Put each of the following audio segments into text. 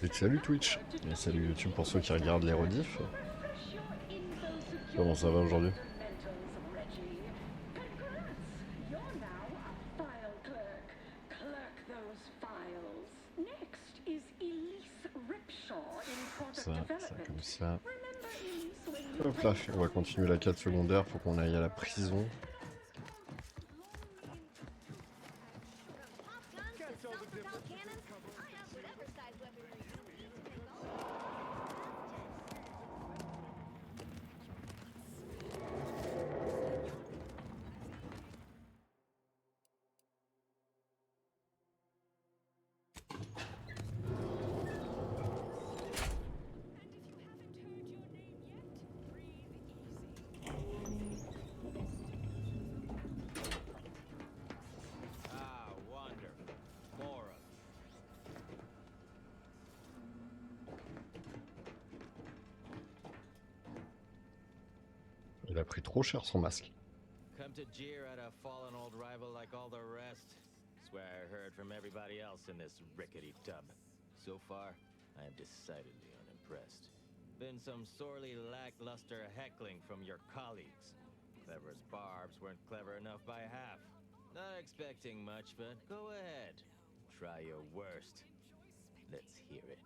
Et salut Twitch, et salut YouTube pour ceux qui regardent les rediffs. Comment ça va aujourd'hui? Ça comme ça. Hop là, on va continuer la quête secondaire, faut qu'on aille à la prison. Il a pris trop cher son masque. Come to jeer at a fallen old rival like all the rest. Swear I heard from everybody else in this rickety tub. So far, I am decidedly unimpressed. Been some sorely lackluster heckling from your colleagues. Clever as barbs weren't clever enough by half. Not expecting much, but go ahead. Try your worst. Let's hear it.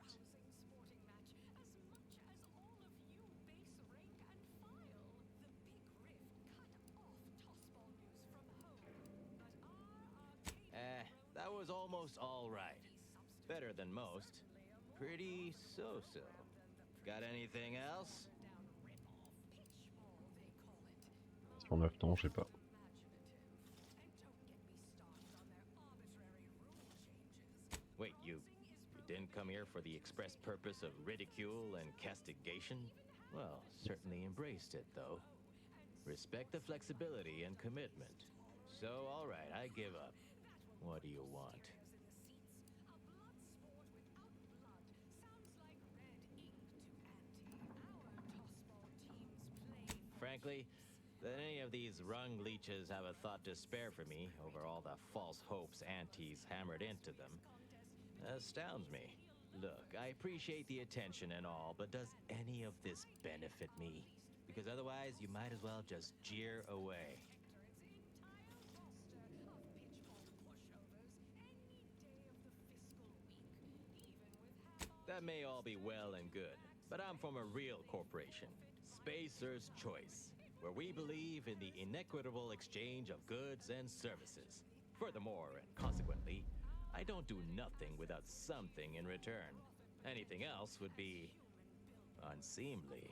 That was almost all right. Better than most. Pretty so-so. Got anything else? Sur 9 ans, je sais pas. Wait, you didn't come here for the express purpose of ridicule and castigation? Well, certainly embraced it, though. Respect the flexibility and commitment. So, all right, I give up. What do you want? Frankly, that any of these rung leeches have a thought to spare for me over all the false hopes aunties hammered into them astounds me. Look, I appreciate the attention and all, but does any of this benefit me? Because otherwise, you might as well just jeer away. That may all be well and good, but I'm from a real corporation, Spacer's Choice, where we believe in the inequitable exchange of goods and services. Furthermore, and consequently, I don't do nothing without something in return. Anything else would be unseemly.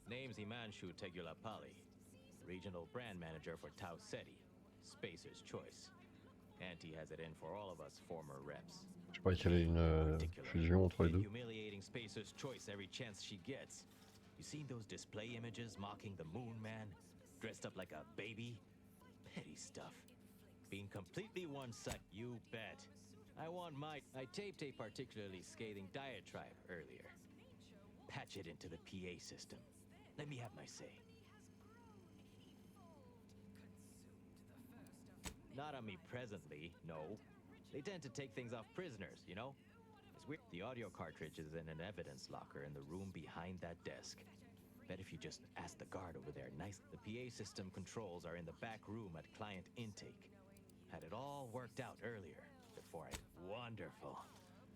Name's Himanshu Tegulapalli, Regional Brand Manager for Tau Ceti. Spacer's Choice. Auntie has it in for all of us former reps. Je crois qu'il y a une fusion entre les deux. Humiliating Spacer's Choice every chance she gets. You seen those display images mocking the Moon Man, dressed up like a baby? Petty stuff. Being completely one-sided, you bet. I taped a particularly scathing diatribe earlier. Patch it into the PA system. Let me have my say. Not on me presently, no. They tend to take things off prisoners, you know? It's weird. The audio cartridge is in an evidence locker in the room behind that desk. Bet if you just ask the guard over there nice. The PA system controls are in the back room at client intake. Had it all worked out earlier before I... Wonderful.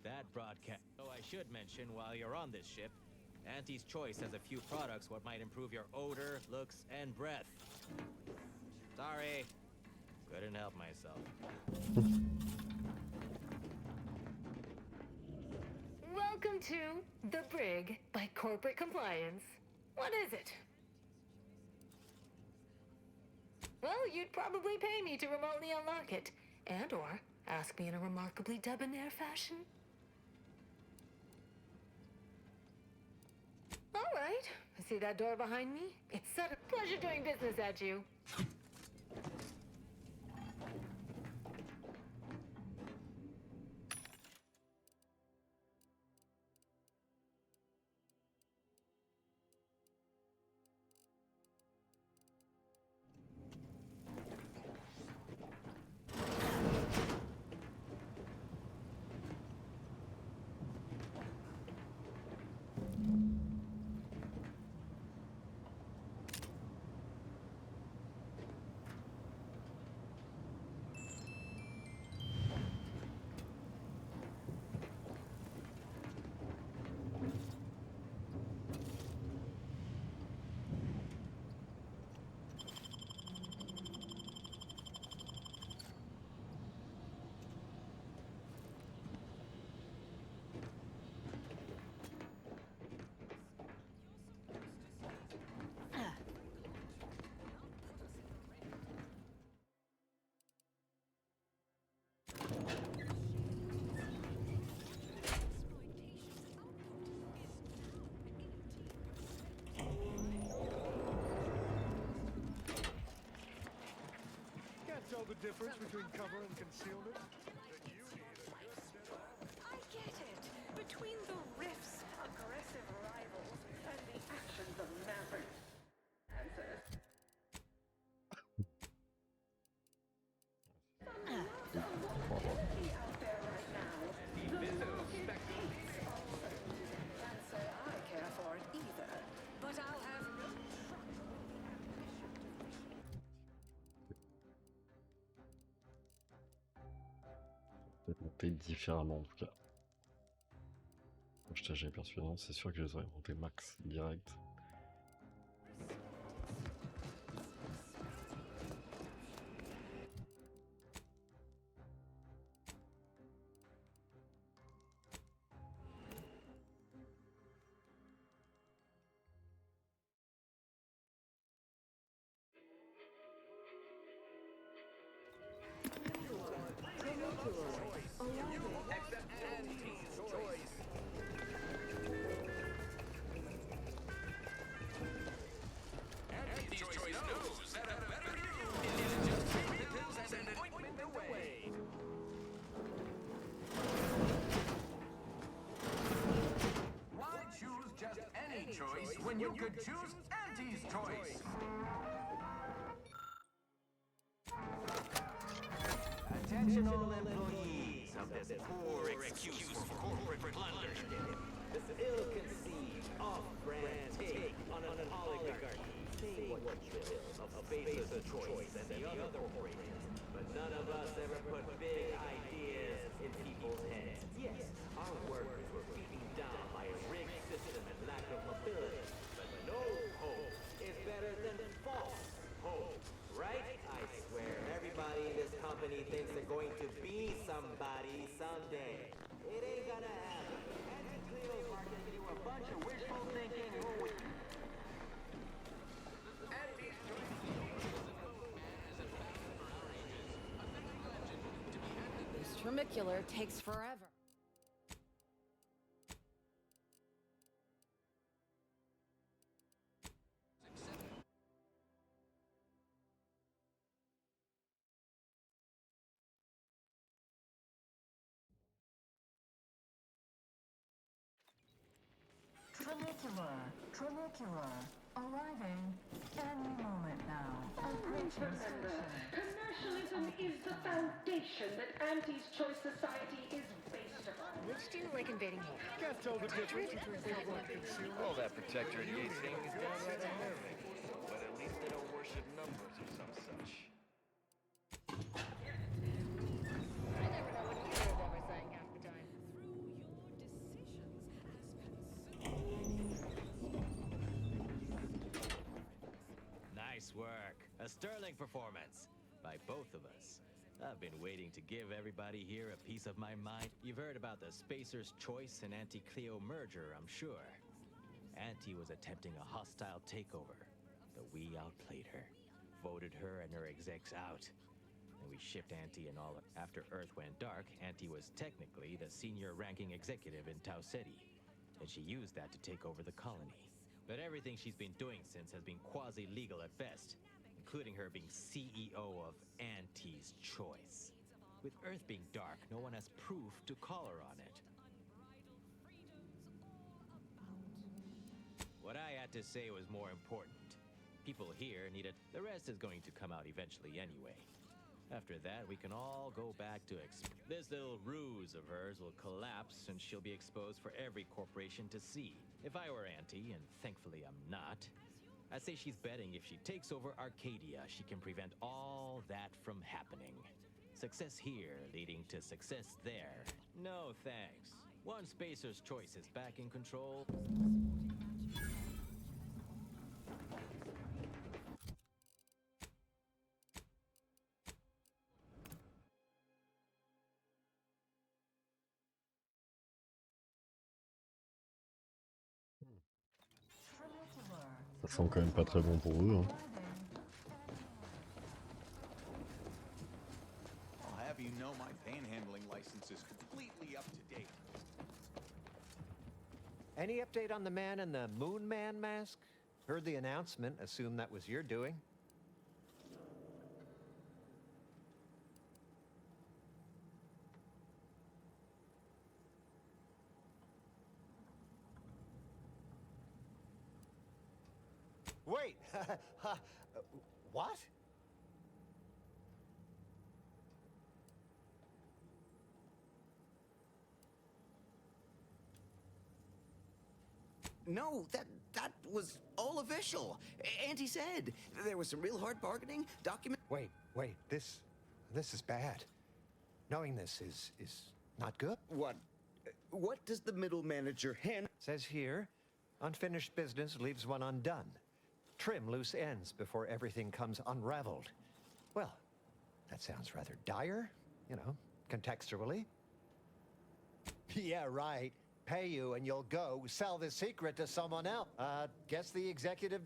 That broadcast... Oh, I should mention while you're on this ship, Auntie's Choice has a few products what might improve your odor, looks, and breath. Sorry. Couldn't help myself. Welcome to The Brig by Corporate Compliance. What is it? Well, you'd probably pay me to remotely unlock it, and or ask me in a remarkably debonair fashion. All right. See that door behind me? It's such a pleasure doing business at you. the difference between cover and concealment? I get it. Between the rifts, aggressive rivals, and the actions of maverick answers. Out there right now. The can't say I care for it either, but I'll have no Peut-être monter différemment en tout cas. Putain, j'avais persuadé, c'est sûr que je les aurais montés max direct. When you could choose Auntie's choice. Attention all employees of this poor excuse for corporate plunder. This ill-conceived, off-brand take on an oligarchy. Say what you will of Spacer's choice and the other corporations, but none of us ever put big ideas in people's heads. Yes, our workers were beaten down by a rigged system and lack of mobility. No hope is better than false hope, right? I swear, everybody in this company thinks they're going to be somebody someday. It ain't gonna happen. Anti-Cleo's marketing you a bunch of wishful thinking. This tramicular takes forever. Tramicular, arriving any moment now. Approaching station. Commercialism is the foundation that Auntie's Choice Society is based upon. Which do you like invading more? Can't tell the difference between cover and concealment. All that protectorate thing is downright unnerving. But at least they don't worship numbers or some such. I never know what either of them are saying half the time. Nice work. A sterling performance by both of us. I've been waiting to give everybody here a piece of my mind. You've heard about the Spacer's Choice and Anti-Cleo merger, I'm sure. Auntie was attempting a hostile takeover, but we outplayed her, voted her and her execs out. And we shipped Auntie and all. After Earth went dark, Auntie was technically the senior ranking executive in Tau Ceti, and she used that to take over the colony. But everything she's been doing since has been quasi-legal at best, including her being CEO of Auntie's Choice. With Earth being dark, no one has proof to call her on it. What I had to say was more important. People here need it. The rest is going to come out eventually anyway. After that, we can all go back to this little ruse of hers will collapse and she'll be exposed for every corporation to see. If I were Auntie, and thankfully I'm not, I'd say she's betting if she takes over Arcadia, she can prevent all that from happening. Success here leading to success there. No thanks. Once Spacer's Choice is back in control... Ça sent quand même pas très bon pour eux. Hein. I'll have you know my panhandling license is completely up to date. Any update on the man in the Moon Man mask? Heard the announcement, assumed that was your doing. Wait! What? No, that was all official. Auntie said there was some real hard bargaining. Wait. This is bad. Knowing this is not good. What does the middle manager hand? Says here, unfinished business leaves one undone. Trim loose ends before everything comes unraveled. Well, that sounds rather dire, you know, contextually. Yeah, right. Pay you and you'll go sell the secret to someone else. Guess the executive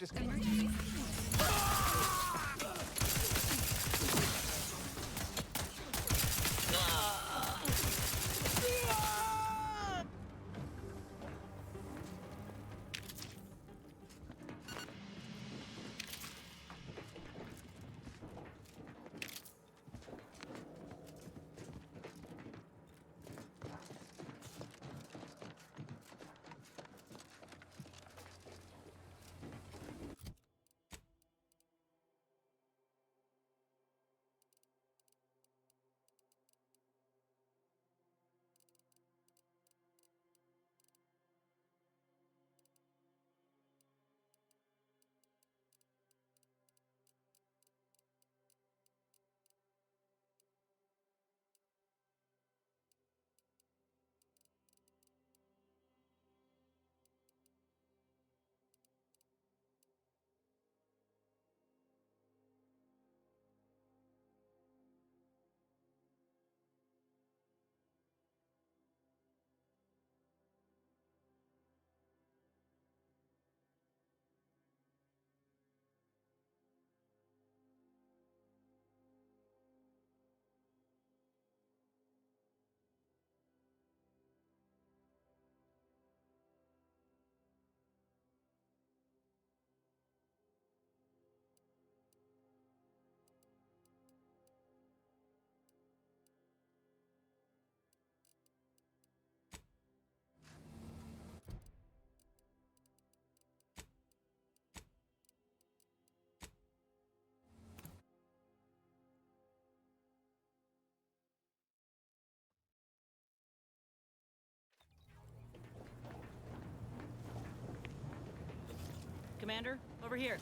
Commander, over here.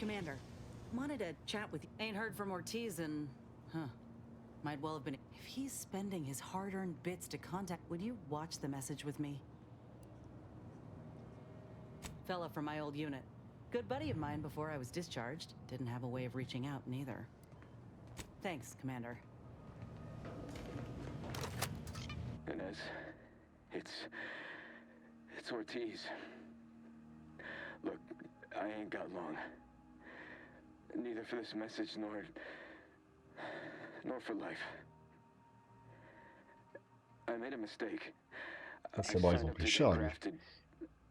Commander, wanted to chat with you. Ain't heard from Ortiz and... Might well have been... If he's spending his hard-earned bits to contact... Would you watch the message with me? Fella from my old unit. Good buddy of mine before I was discharged. Didn't have a way of reaching out, neither. Thanks, Commander. Inez, it's Ortiz. Look, I ain't got long. Neither for this message nor for life. I made a mistake. Ah, c'est bon, ils ont pris cher, lui.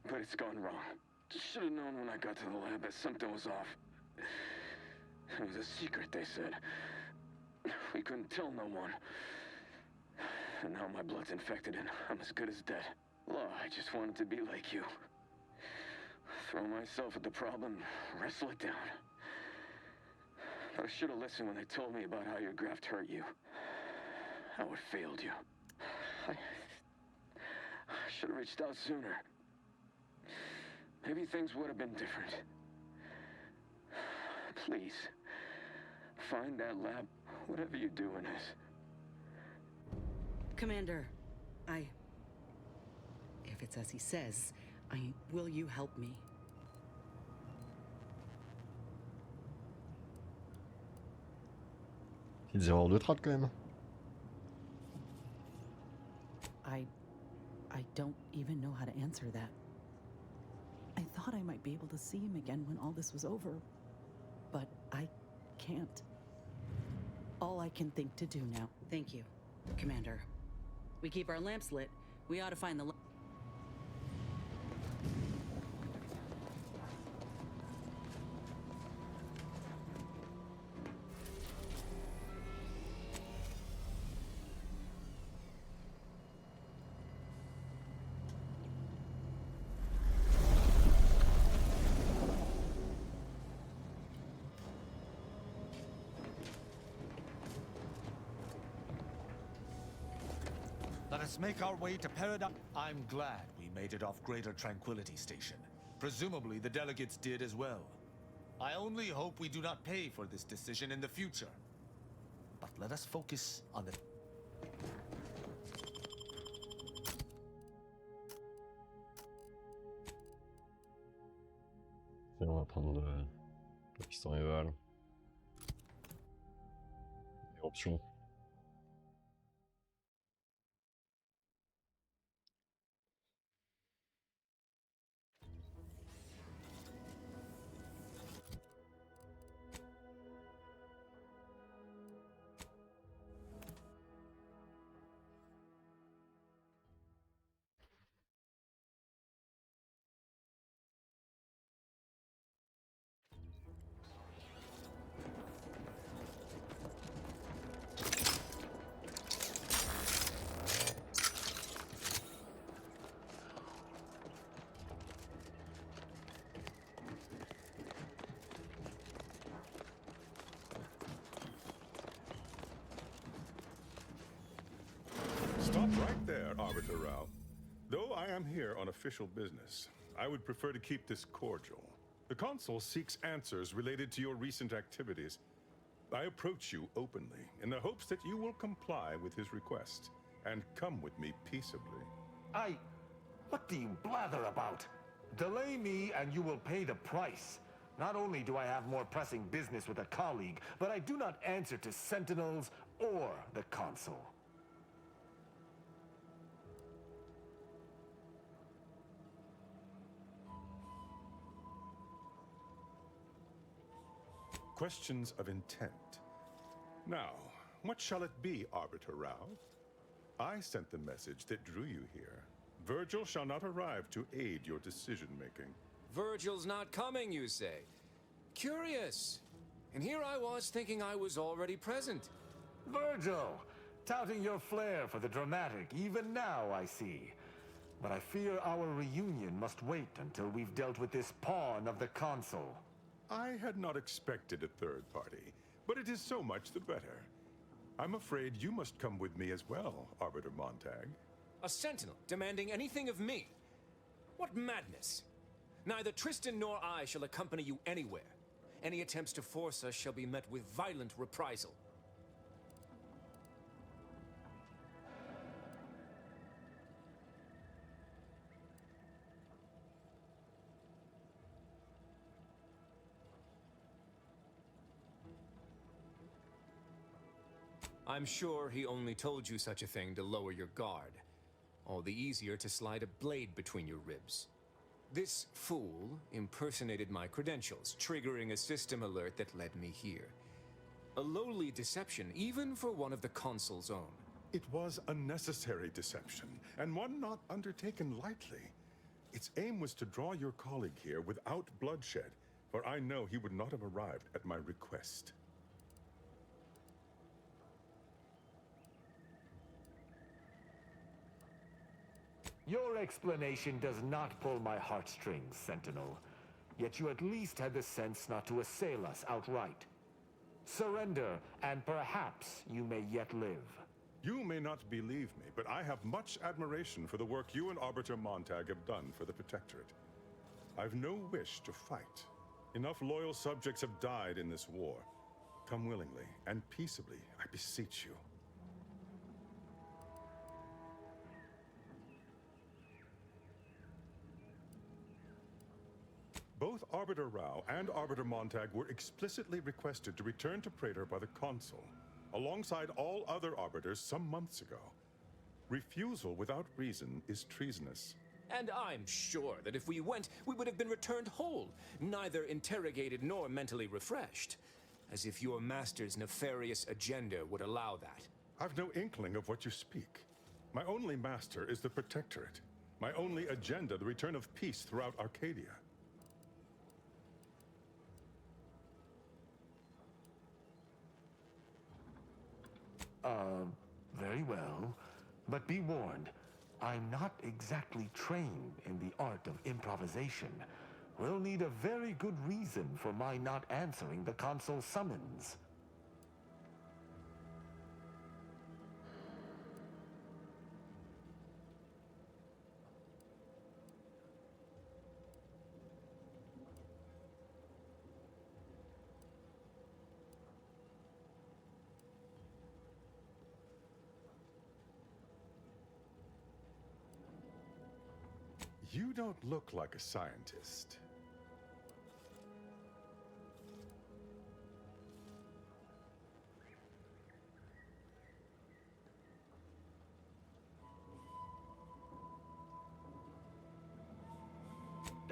But it's gone wrong. Should have known when I got to the lab that something was off. It was a secret, they said. We couldn't tell no one. And now my blood's infected and I'm as good as dead. Law, I just wanted to be like you. Throw myself at the problem, wrestle it down. But I should have listened when they told me about how your graft hurt you. How it failed you. I should have reached out sooner. Maybe things would have been different. Please, find that lab, whatever you're doing is. Commander, if it's as he says, will you help me? Petites erreurs de traite quand même. I don't even know how to answer that. I thought I might be able to see him again when all this was over, but I can't. All I can think to do now. Thank you, Commander. We keep our lamps lit. We ought to find the... Let's make our way to Paradise. I'm glad we made it off Greater Tranquility Station. Presumably the delegates did as well. I only hope we do not pay for this decision in the future. But let us focus on the... Et on va prendre le piston rival. Option. Stop right there, Arbiter Rao. Though I am here on official business, I would prefer to keep this cordial. The Consul seeks answers related to your recent activities. I approach you openly in the hopes that you will comply with his request and come with me peaceably. What do you blather about? Delay me and you will pay the price. Not only do I have more pressing business with a colleague, but I do not answer to Sentinels or the Consul. Questions of intent. Now, what shall it be, Arbiter Rao? I sent the message that drew you here. Virgil shall not arrive to aid your decision-making. Virgil's not coming, you say? Curious. And here I was thinking I was already present. Virgil! Touting your flair for the dramatic, even now, I see. But I fear our reunion must wait until we've dealt with this pawn of the Consul. I had not expected a third party, but it is so much the better. I'm afraid you must come with me as well, Arbiter Montag. A sentinel demanding anything of me? What madness! Neither Tristan nor I shall accompany you anywhere. Any attempts to force us shall be met with violent reprisal. I'm sure he only told you such a thing to lower your guard. All the easier to slide a blade between your ribs. This fool impersonated my credentials, triggering a system alert that led me here. A lowly deception, even for one of the Consul's own. It was a necessary deception, and one not undertaken lightly. Its aim was to draw your colleague here without bloodshed, for I know he would not have arrived at my request. Your explanation does not pull my heartstrings, Sentinel. Yet you at least had the sense not to assail us outright. Surrender, and perhaps you may yet live. You may not believe me, but I have much admiration for the work you and Arbiter Montag have done for the Protectorate. I've no wish to fight. Enough loyal subjects have died in this war. Come willingly and peaceably, I beseech you. Both Arbiter Rao and Arbiter Montag were explicitly requested to return to Praetor by the Consul, alongside all other Arbiters some months ago. Refusal without reason is treasonous. And I'm sure that if we went, we would have been returned whole, neither interrogated nor mentally refreshed. As if your master's nefarious agenda would allow that. I've no inkling of what you speak. My only master is the Protectorate. My only agenda, the return of peace throughout Arcadia. Very well. But be warned, I'm not exactly trained in the art of improvisation. We'll need a very good reason for my not answering the Consul's summons. You don't look like a scientist.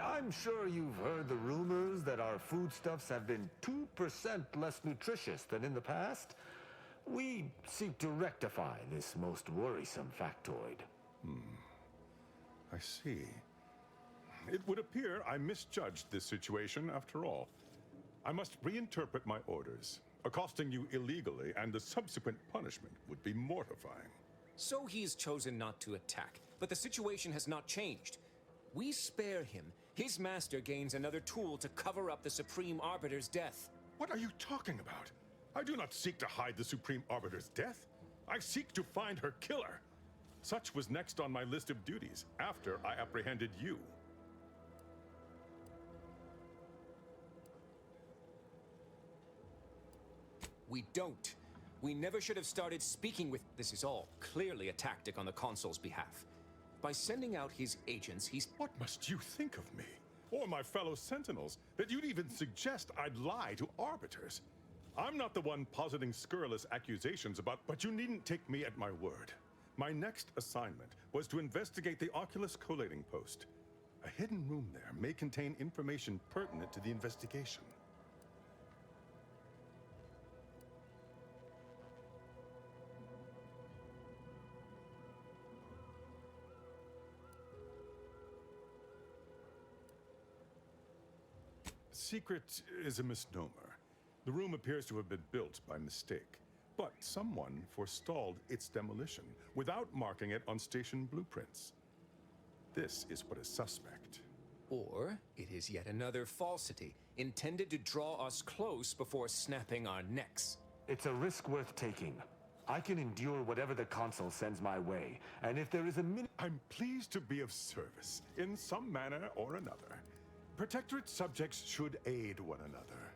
I'm sure you've heard the rumors that our foodstuffs have been 2% less nutritious than in the past. We seek to rectify this most worrisome factoid. I see. It would appear I misjudged this situation after all. I must reinterpret my orders. Accosting you illegally and the subsequent punishment would be mortifying. So he's chosen not to attack, but the situation has not changed. We spare him. His master gains another tool to cover up the Supreme Arbiter's death. What are you talking about? I do not seek to hide the Supreme Arbiter's death. I seek to find her killer. Such was next on my list of duties after I apprehended you. We don't. We never should have started speaking with... This is all clearly a tactic on the Consul's behalf. By sending out his agents, he's... What must you think of me? Or my fellow Sentinels, that you'd even suggest I'd lie to arbiters? I'm not the one positing scurrilous accusations about... But you needn't take me at my word. My next assignment was to investigate the Oculus collating post. A hidden room there may contain information pertinent to the investigation. Secret is a misnomer. The room appears to have been built by mistake, but someone forestalled its demolition without marking it on station blueprints. This is what is suspect. Or it is yet another falsity, intended to draw us close before snapping our necks. It's a risk worth taking. I can endure whatever the Consul sends my way, and if there is a I'm pleased to be of service, in some manner or another. Protectorate subjects should aid one another.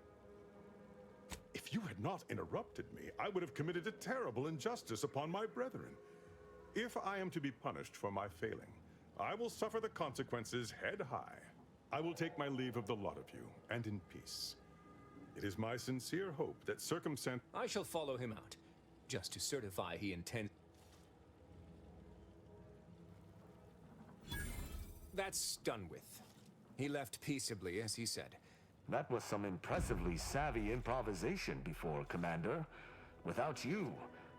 If you had not interrupted me, I would have committed a terrible injustice upon my brethren. If I am to be punished for my failing, I will suffer the consequences head high. I will take my leave of the lot of you, and in peace. It is my sincere hope that circumstance... I shall follow him out, just to certify he intends... That's done with. He left peaceably, as he said. That was some impressively savvy improvisation before, Commander. Without you,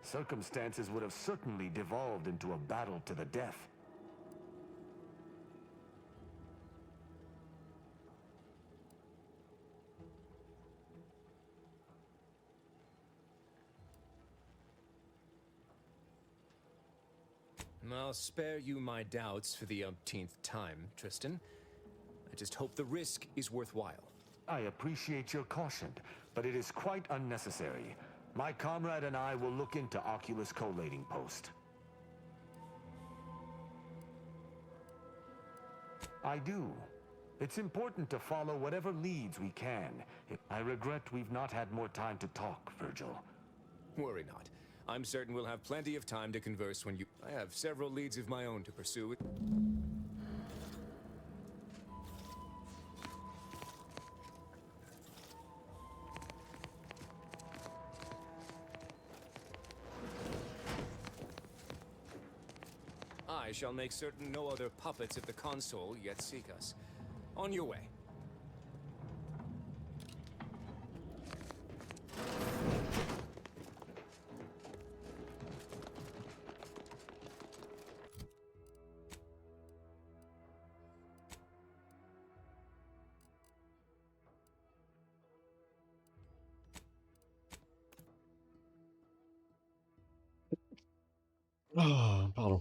circumstances would have certainly devolved into a battle to the death. I'll spare you my doubts for the umpteenth time, Tristan. I just hope the risk is worthwhile. I appreciate your caution, but it is quite unnecessary. My comrade and I will look into Oculus collating post. I do. It's important to follow whatever leads we can. I regret we've not had more time to talk, Virgil. Worry not. I'm certain we'll have plenty of time to converse when you... I have several leads of my own to pursue. I shall make certain no other puppets of the Consul yet seek us. On your way. Ah, pardon.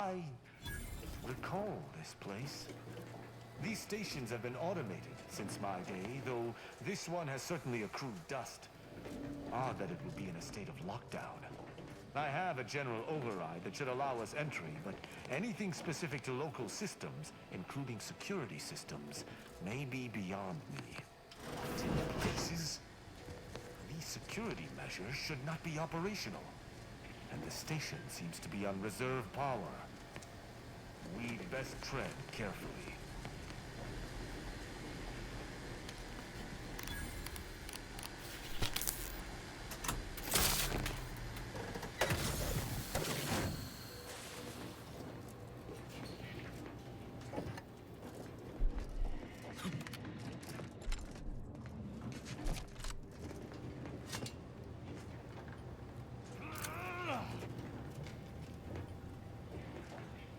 I recall this place. These stations have been automated since my day, though this one has certainly accrued dust. Odd that it would be in a state of lockdown. I have a general override that should allow us entry, but anything specific to local systems, including security systems, may be beyond me. But in places, these security measures should not be operational. And the station seems to be on reserve power. We'd best tread carefully.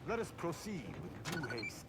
Let us proceed with due haste.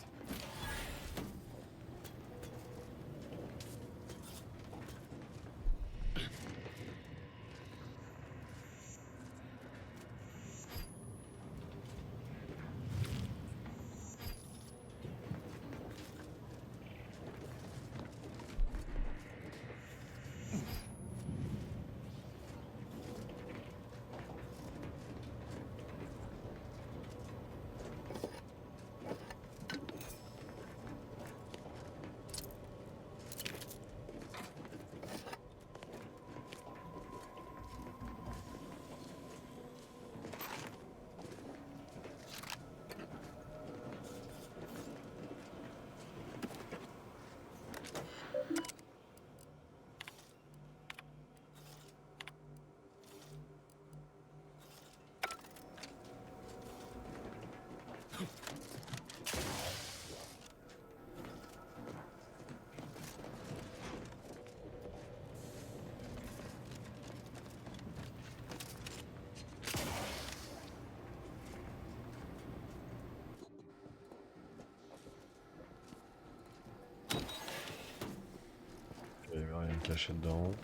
Il n'y avait rien caché dedans.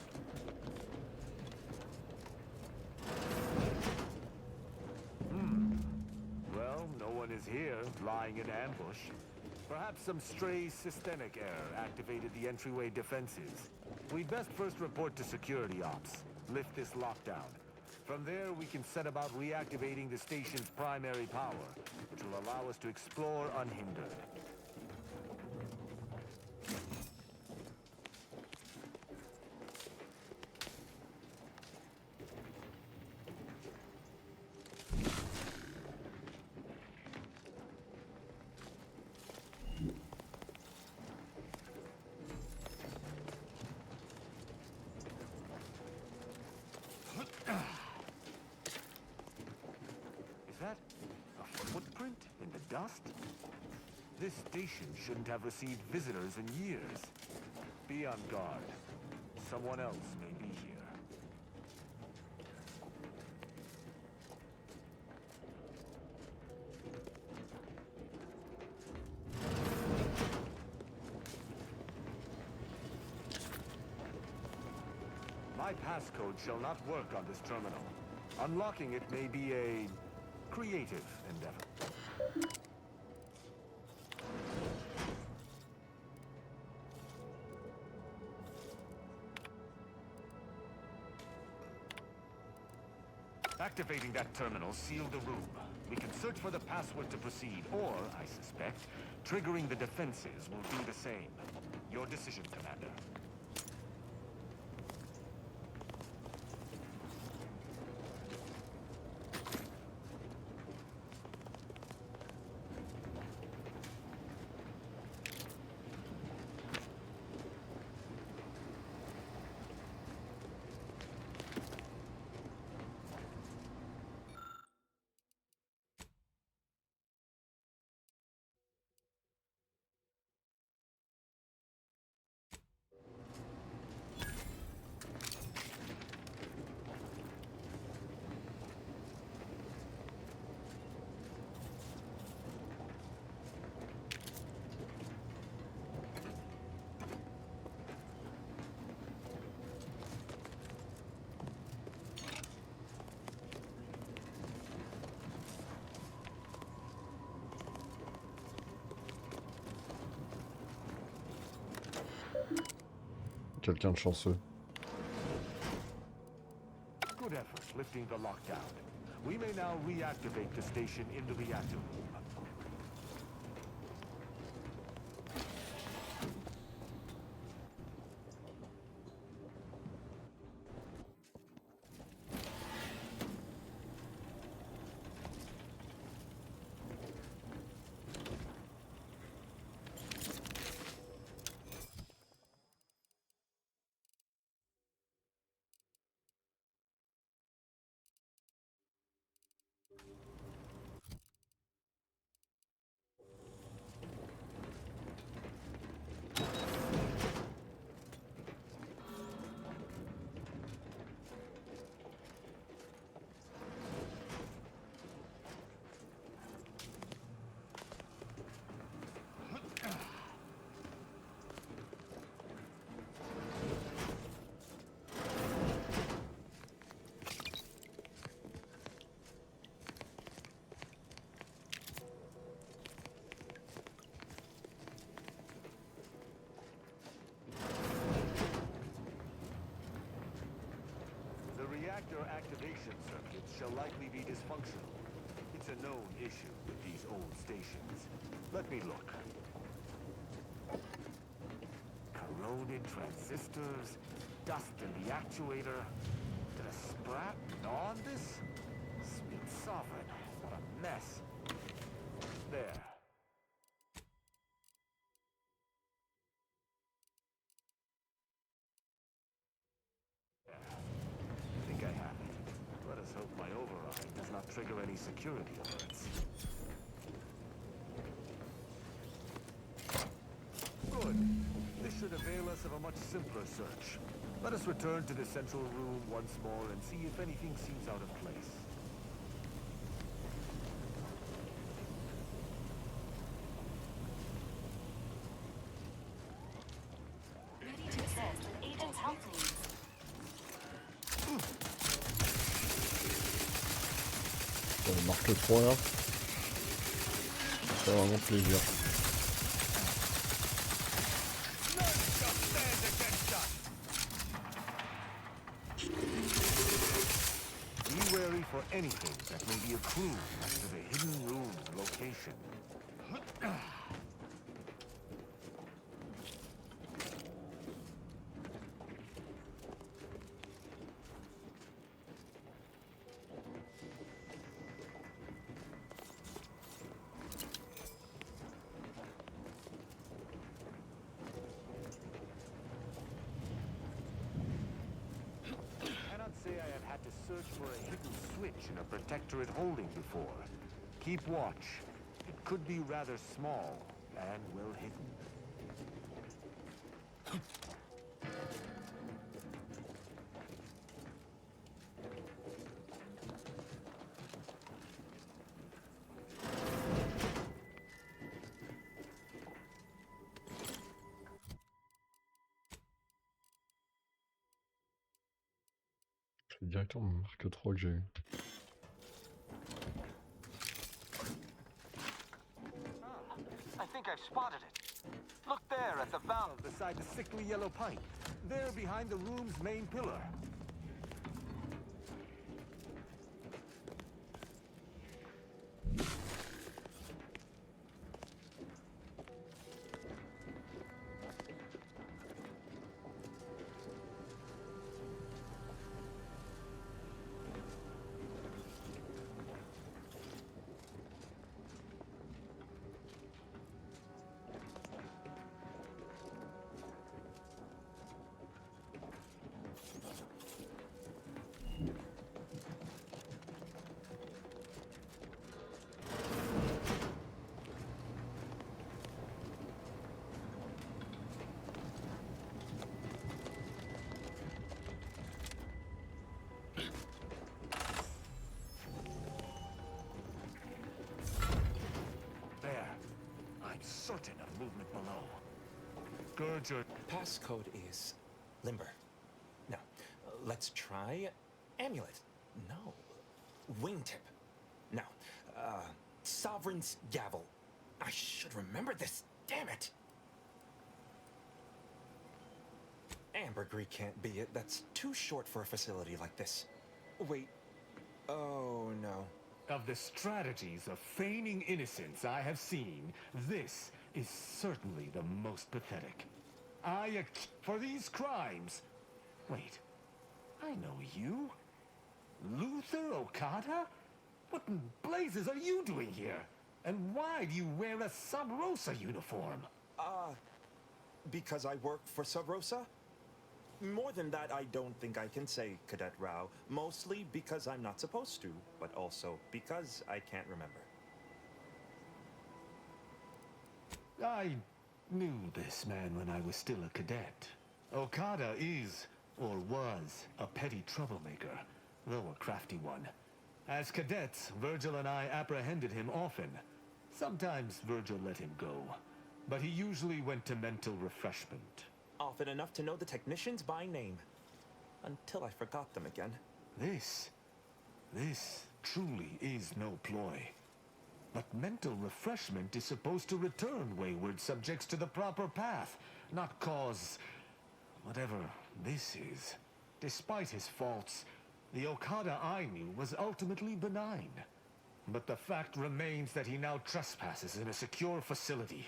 Well, no one is here, lying in ambush. Perhaps some stray systemic error activated the entryway defenses. We'd best first report to security ops, lift this lockdown. From there, we can set about reactivating the station's primary power, which will allow us to explore unhindered. Is that a footprint in the dust? This station shouldn't have received visitors in years. Be on guard. Someone else may be here. My passcode shall not work on this terminal. Unlocking it may be a creative endeavor. Activating that terminal sealed the room. We can search for the password to proceed, or, I suspect, triggering the defenses will do the same. Your decision, Commander. quelqu'un de chanceux. Good effort lifting the lockdown. We may now reactivate the station in the reactor room. Reactor activation circuits shall likely be dysfunctional. It's a known issue with these old stations. Let me look. Corroded transistors, dust in the actuator. Did a sprat gnaw on this? Sweet sovereign, what a mess. There. My override does not trigger any security alerts. Good. This should avail us of a much simpler search. Let us return to the central room once more and see if anything seems out of place. Ready to assist with agent's health needs. Marque 3 là. Ça fait vraiment plaisir. Be wary for anything that may be a clue as to the hidden room's location. I have had to search for a hidden switch in a protectorate holding before. Keep watch. It could be rather small and well hidden. C'est directement marque 3 que j'ai eu. I think I've spotted it. Look there at the valve beside the sickly yellow pipe. There behind the room's main pillar. Certain of movement below. Gurger. Passcode is limber. No. Let's try amulet. No. Wingtip. No. Sovereign's gavel. I should remember this. Damn it. And Ambergris can't be it. That's too short for a facility like this. Wait. Oh, no. Of the strategies of feigning innocence I have seen, this is certainly the most pathetic. For these crimes... Wait. I know you. Luther Okada? What in blazes are you doing here? And why do you wear a Sub Rosa uniform? Because I work for Sub Rosa? More than that, I don't think I can say, Cadet Rao. Mostly because I'm not supposed to, but also because I can't remember. I knew this man when I was still a cadet. Okada is, or was, a petty troublemaker, though a crafty one. As cadets, Virgil and I apprehended him often. Sometimes Virgil let him go, but he usually went to mental refreshment. Often enough to know the technicians by name. Until I forgot them again. This truly is no ploy. But mental refreshment is supposed to return wayward subjects to the proper path, not cause whatever this is. Despite his faults, the Okada I knew was ultimately benign. But the fact remains that he now trespasses in a secure facility.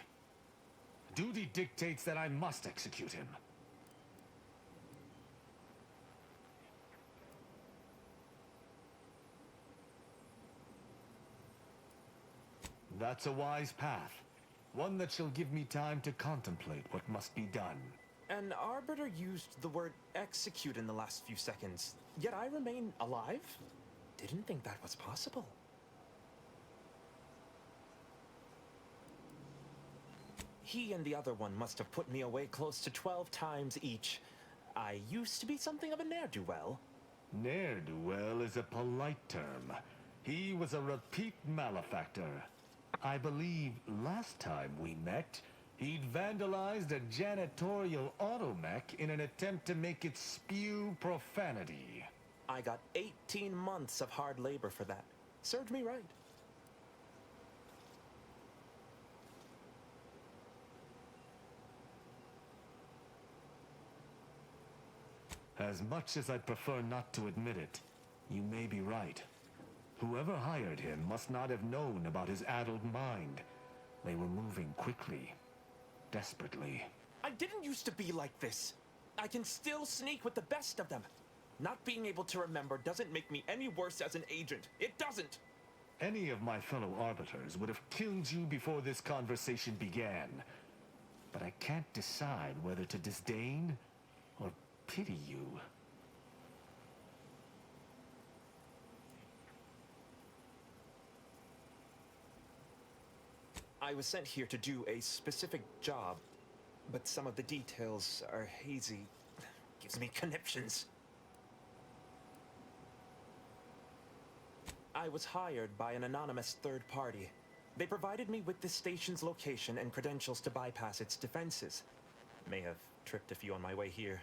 Duty dictates that I must execute him. That's a wise path. One that shall give me time to contemplate what must be done. An Arbiter used the word execute in the last few seconds, yet I remain alive? Didn't think that was possible. He and the other one must have put me away close to 12 times each. I used to be something of a ne'er-do-well. Ne'er-do-well is a polite term. He was a repeat malefactor. I believe last time we met, he'd vandalized a janitorial automech in an attempt to make it spew profanity. I got 18 months of hard labor for that. Served me right. As much as I'd prefer not to admit it, you may be right. Whoever hired him must not have known about his addled mind. They were moving quickly, desperately. I didn't used to be like this. I can still sneak with the best of them. Not being able to remember doesn't make me any worse as an agent. It doesn't! Any of my fellow arbiters would have killed you before this conversation began. But I can't decide whether to disdain or pity you. I was sent here to do a specific job, but some of the details are hazy. Gives me conniptions. I was hired by an anonymous third party. They provided me with the station's location and credentials to bypass its defenses. May have tripped a few on my way here.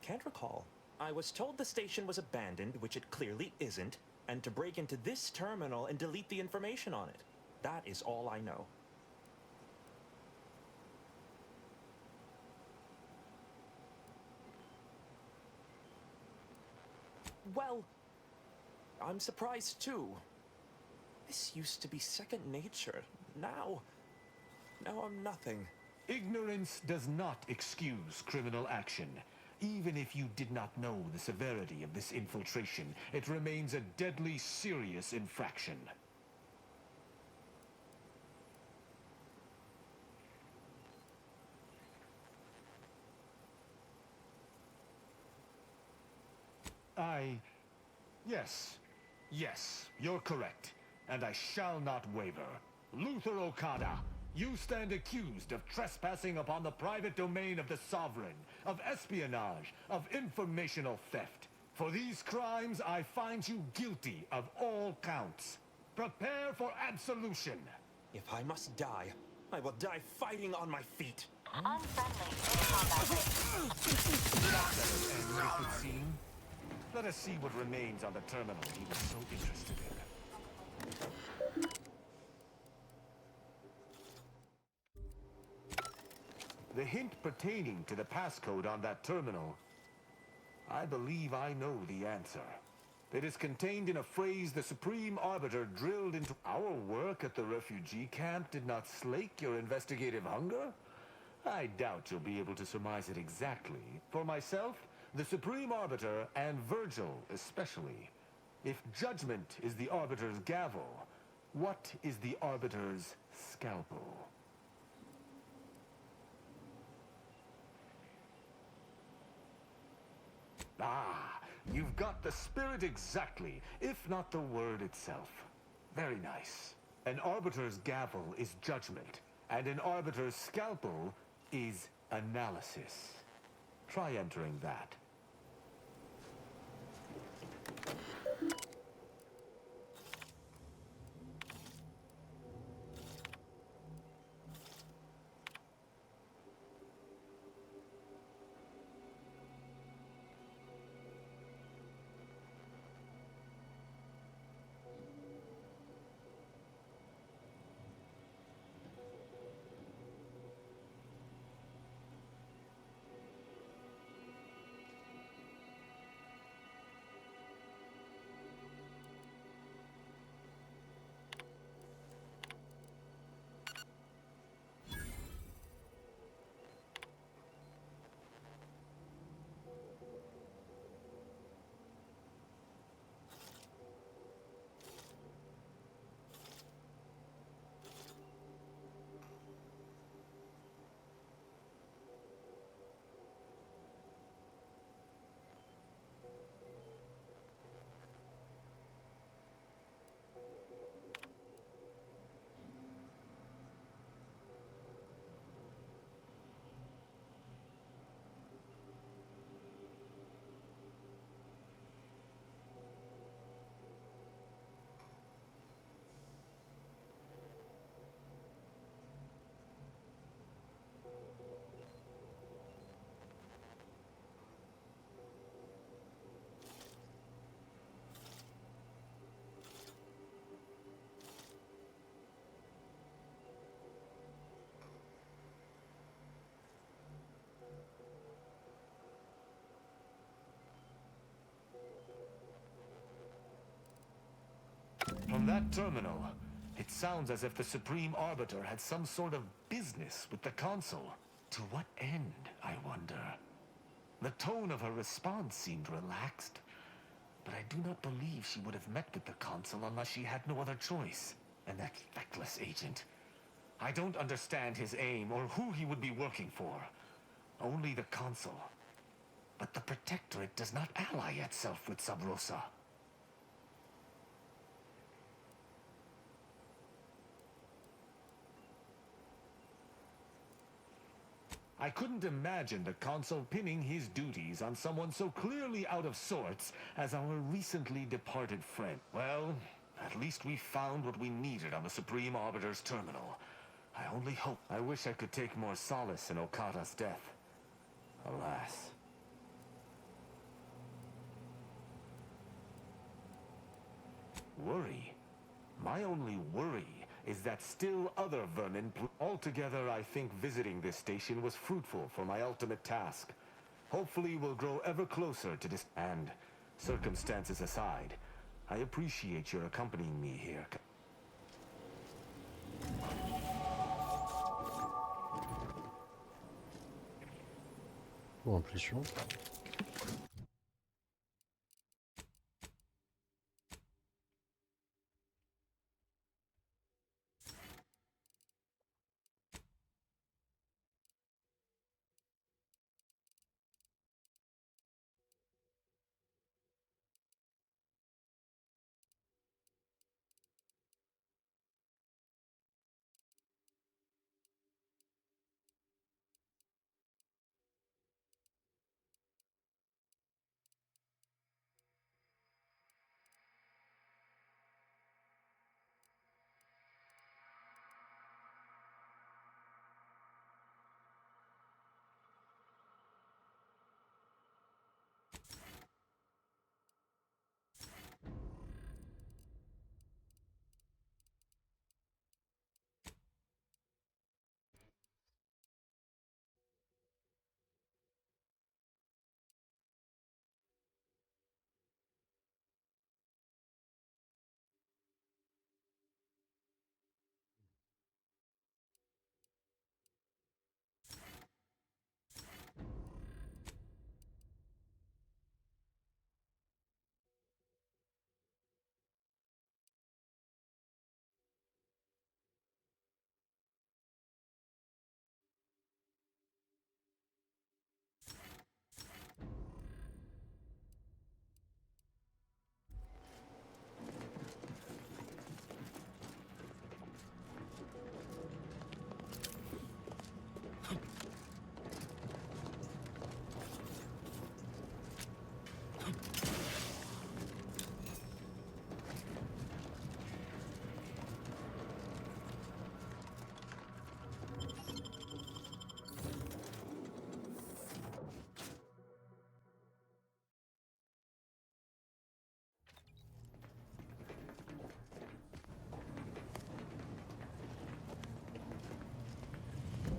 Can't recall. I was told the station was abandoned, which it clearly isn't, and to break into this terminal and delete the information on it. That is all I know. Well, I'm surprised too. This used to be second nature. Now I'm nothing. Ignorance does not excuse criminal action. Even if you did not know the severity of this infiltration, it remains a deadly serious infraction. Yes, you're correct. And I shall not waver. Luther Okada, you stand accused of trespassing upon the private domain of the Sovereign, of espionage, of informational theft. For these crimes, I find you guilty of all counts. Prepare for absolution. If I must die, I will die fighting on my feet. Let us see what remains on the terminal he was so interested in. The hint pertaining to the passcode on that terminal I believe I know the answer. It is contained in a phrase the Supreme Arbiter drilled into our work at the refugee camp did not slake your investigative hunger? I doubt you'll be able to surmise it exactly. For myself, the Supreme Arbiter, and Virgil especially, if judgment is the Arbiter's gavel, what is the Arbiter's scalpel? Ah, you've got the spirit exactly, if not the word itself. Very nice. An Arbiter's gavel is judgment, and an Arbiter's scalpel is analysis. Try entering that. From that terminal, it sounds as if the Supreme Arbiter had some sort of business with the Consul. To what end, I wonder? The tone of her response seemed relaxed, but I do not believe she would have met with the Consul unless she had no other choice. And that feckless agent. I don't understand his aim or who he would be working for. Only the Consul. But the Protectorate does not ally itself with Sub Rosa. I couldn't imagine the Consul pinning his duties on someone so clearly out of sorts as our recently departed friend. Well, at least we found what we needed on the Supreme Arbiter's terminal. I only hope. I wish I could take more solace in Okada's death. Alas. Worry? My only worry is that still other vermin. Altogether, I think visiting this station was fruitful for my ultimate task. Hopefully we'll grow ever closer to this. And, circumstances aside, I appreciate your accompanying me here. Pour impulsion.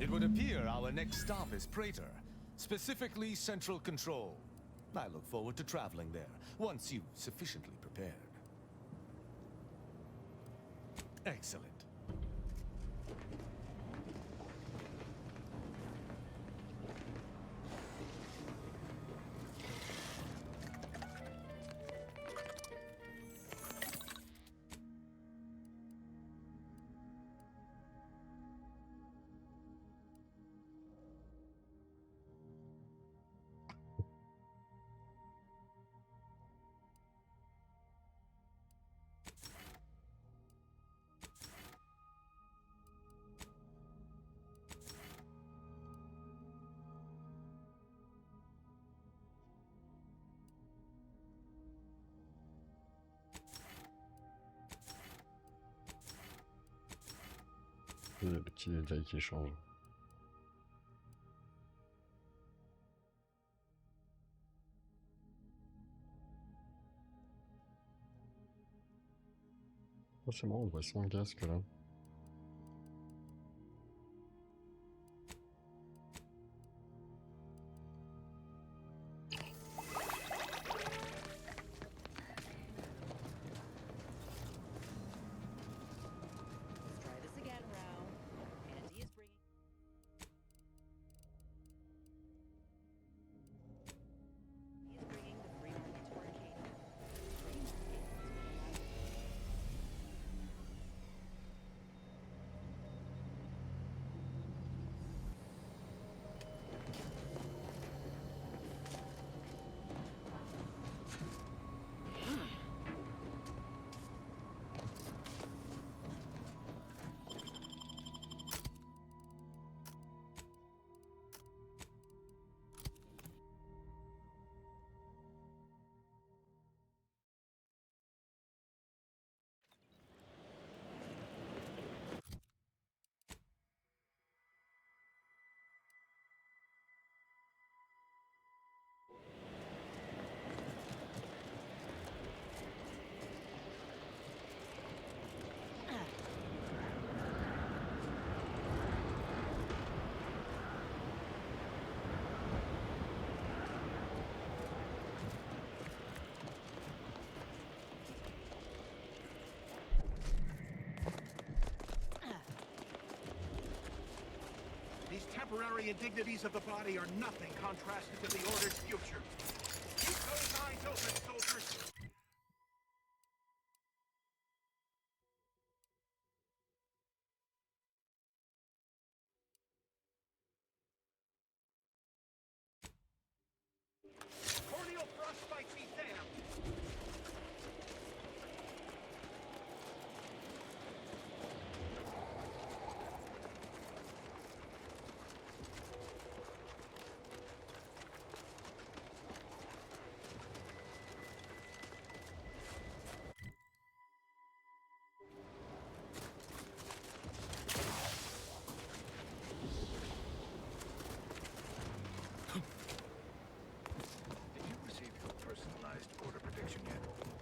It would appear our next stop is Praetor, specifically Central Control. I look forward to traveling there, once you've sufficiently prepared. Excellent. Le petit détail qui change. Oh, c'est marrant, on voit son casque là. These temporary indignities of the body are nothing contrasted to the Order's future. Keep those eyes open, soldiers! Corneal frostbite be damned!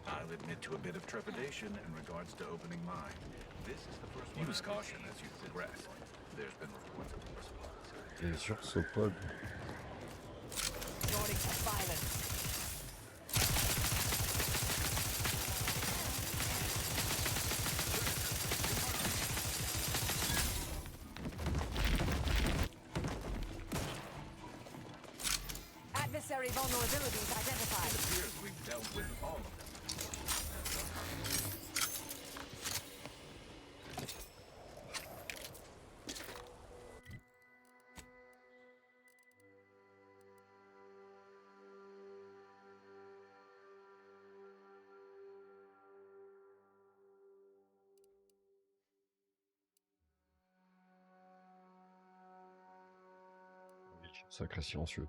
I'll admit to a bit of trepidation in regards to opening mine. This is the first one. Use caution as you progress. There's been reports of response. Et sur ce pod. Adversary vulnerabilities identified. It appears we've dealt with all of them. Sacré silencieux.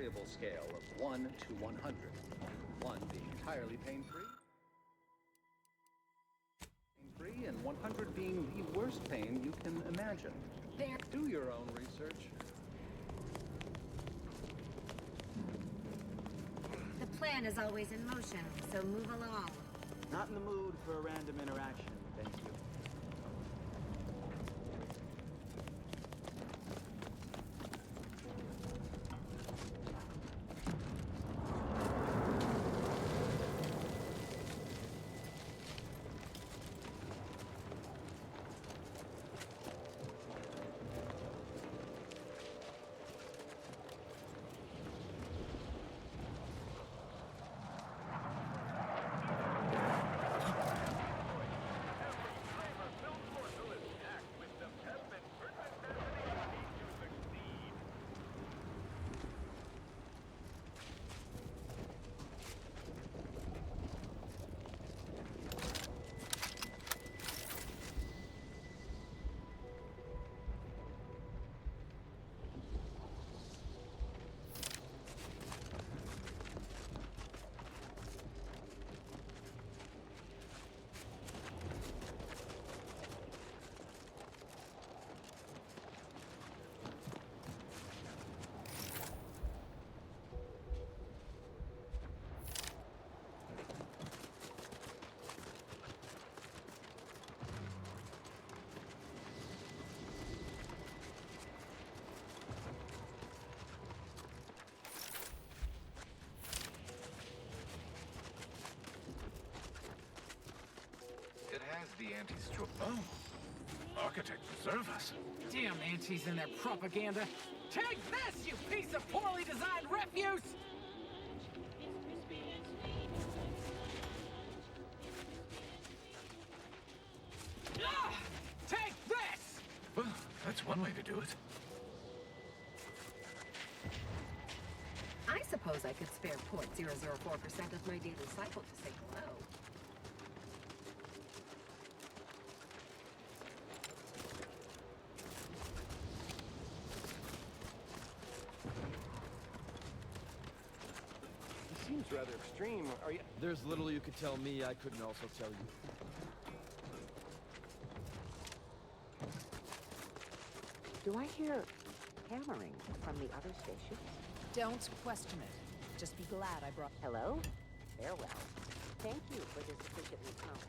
variable scale of 1 to 100. 1 being entirely pain-free, and 100 being the worst pain you can imagine. There. Do your own research. The plan is always in motion, so move along. Not in the mood for a random interaction, thank you. It has the anti-stroke. Oh, Architect, preserve us. Damn antis and their propaganda. Take this, you piece of poorly designed refuse! Ah! Take this! Well, that's one way to do it. I suppose I could spare 0.004% of my daily cycle to say hello. Seems rather extreme. Are you? There's little you could tell me I couldn't also tell you. Do I hear hammering from the other stations? Don't question it. Just be glad I brought... Hello? Farewell. Thank you for this efficiently compact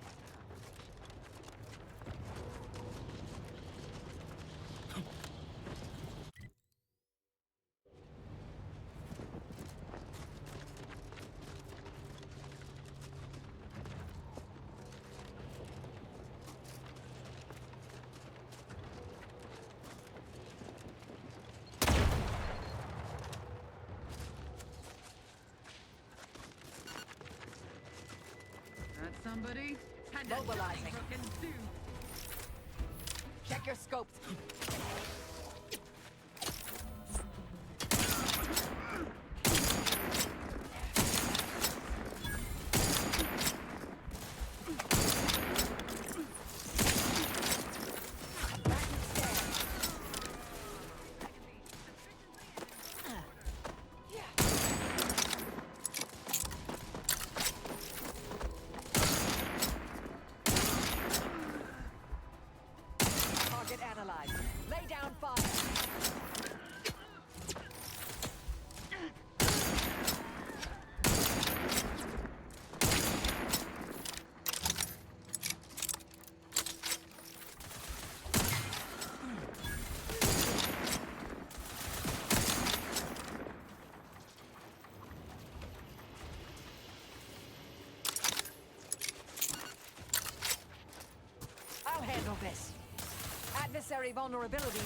Somebody? Mobilizing. Check your scopes. Lay down fire. I'll handle this. Adversary vulnerability.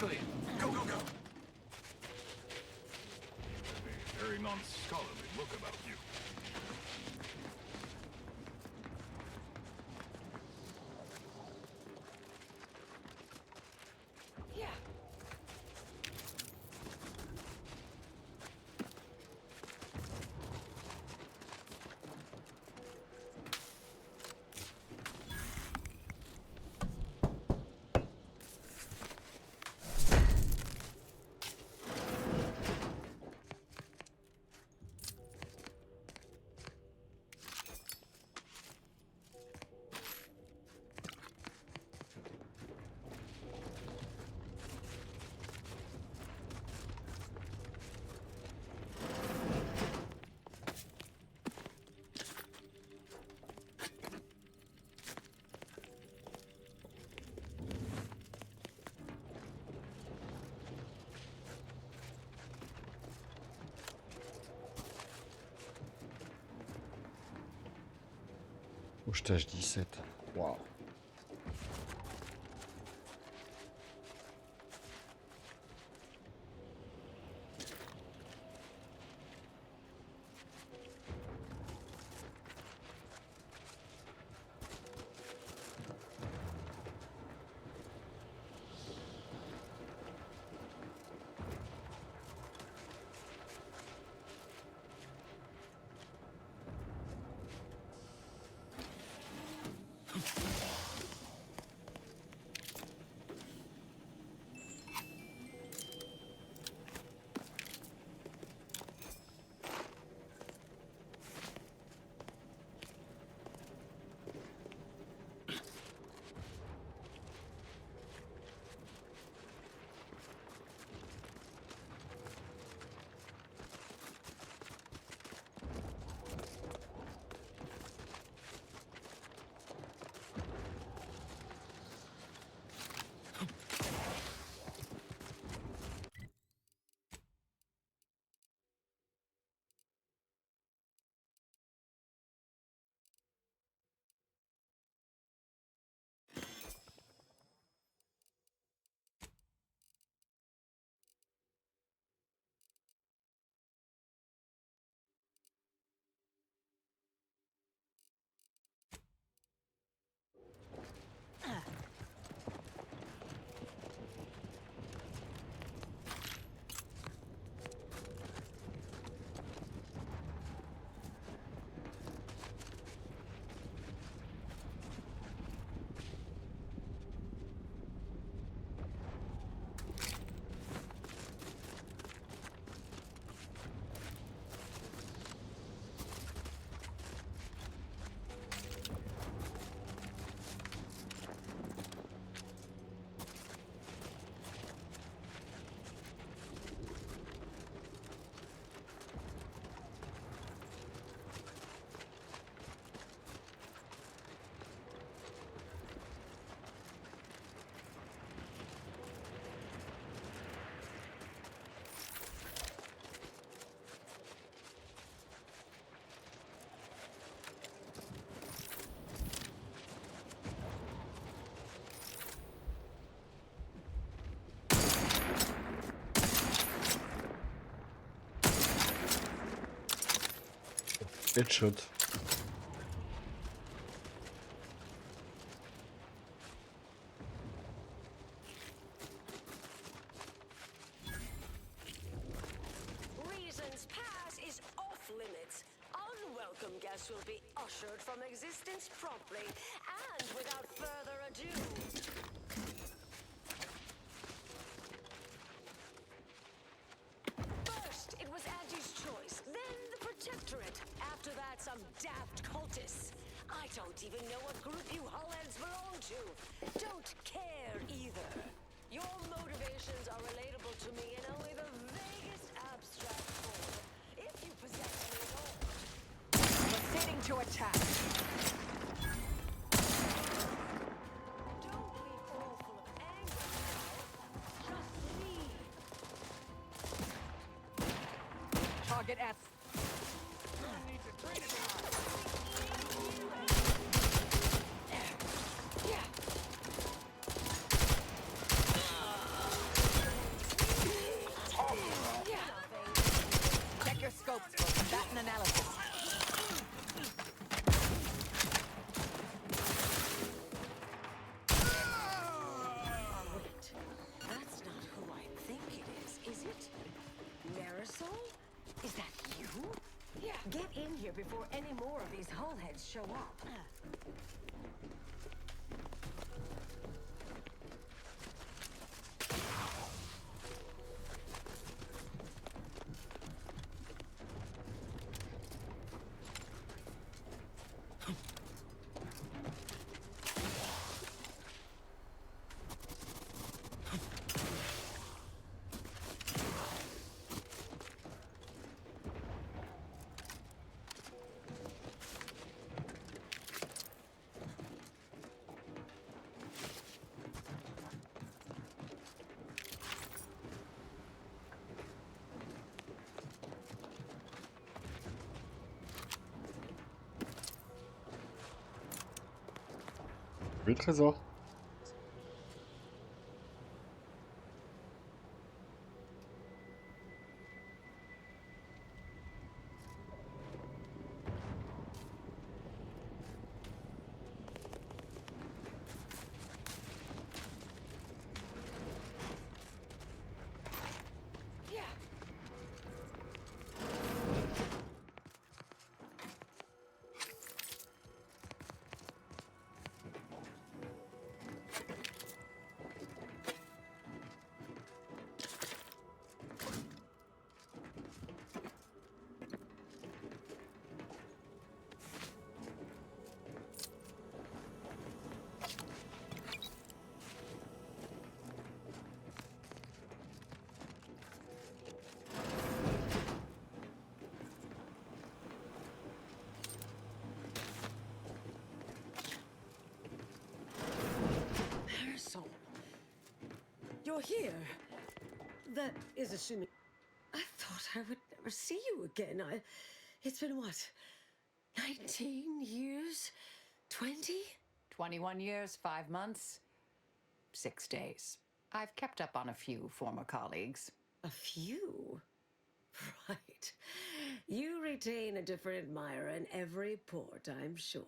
clear. Go, go, go. A very non-scholarly look about you. Au stage 17. Waouh. Headshot. Reason's pass is off limits. Unwelcome guests will be ushered from existence promptly and without further ado. First, it was Auntie's choice, then the Protectorate. After that, some daft cultists. I don't even know what group you hullheads belong to. Don't care either. Your motivations are relatable to me in only the vaguest abstract form. If you possess any at all. Proceeding to attack. Don't be all full of anger now. Just leave. Target at. Get in here before any more of these hullheads show up. Oui, trésor. You're here. That is assuming... I thought I would never see you again. It's been what? 19 years? 20? 21 years, 5 months, 6 days. I've kept up on a few former colleagues. A few? Right. You retain a different admirer in every port, I'm sure.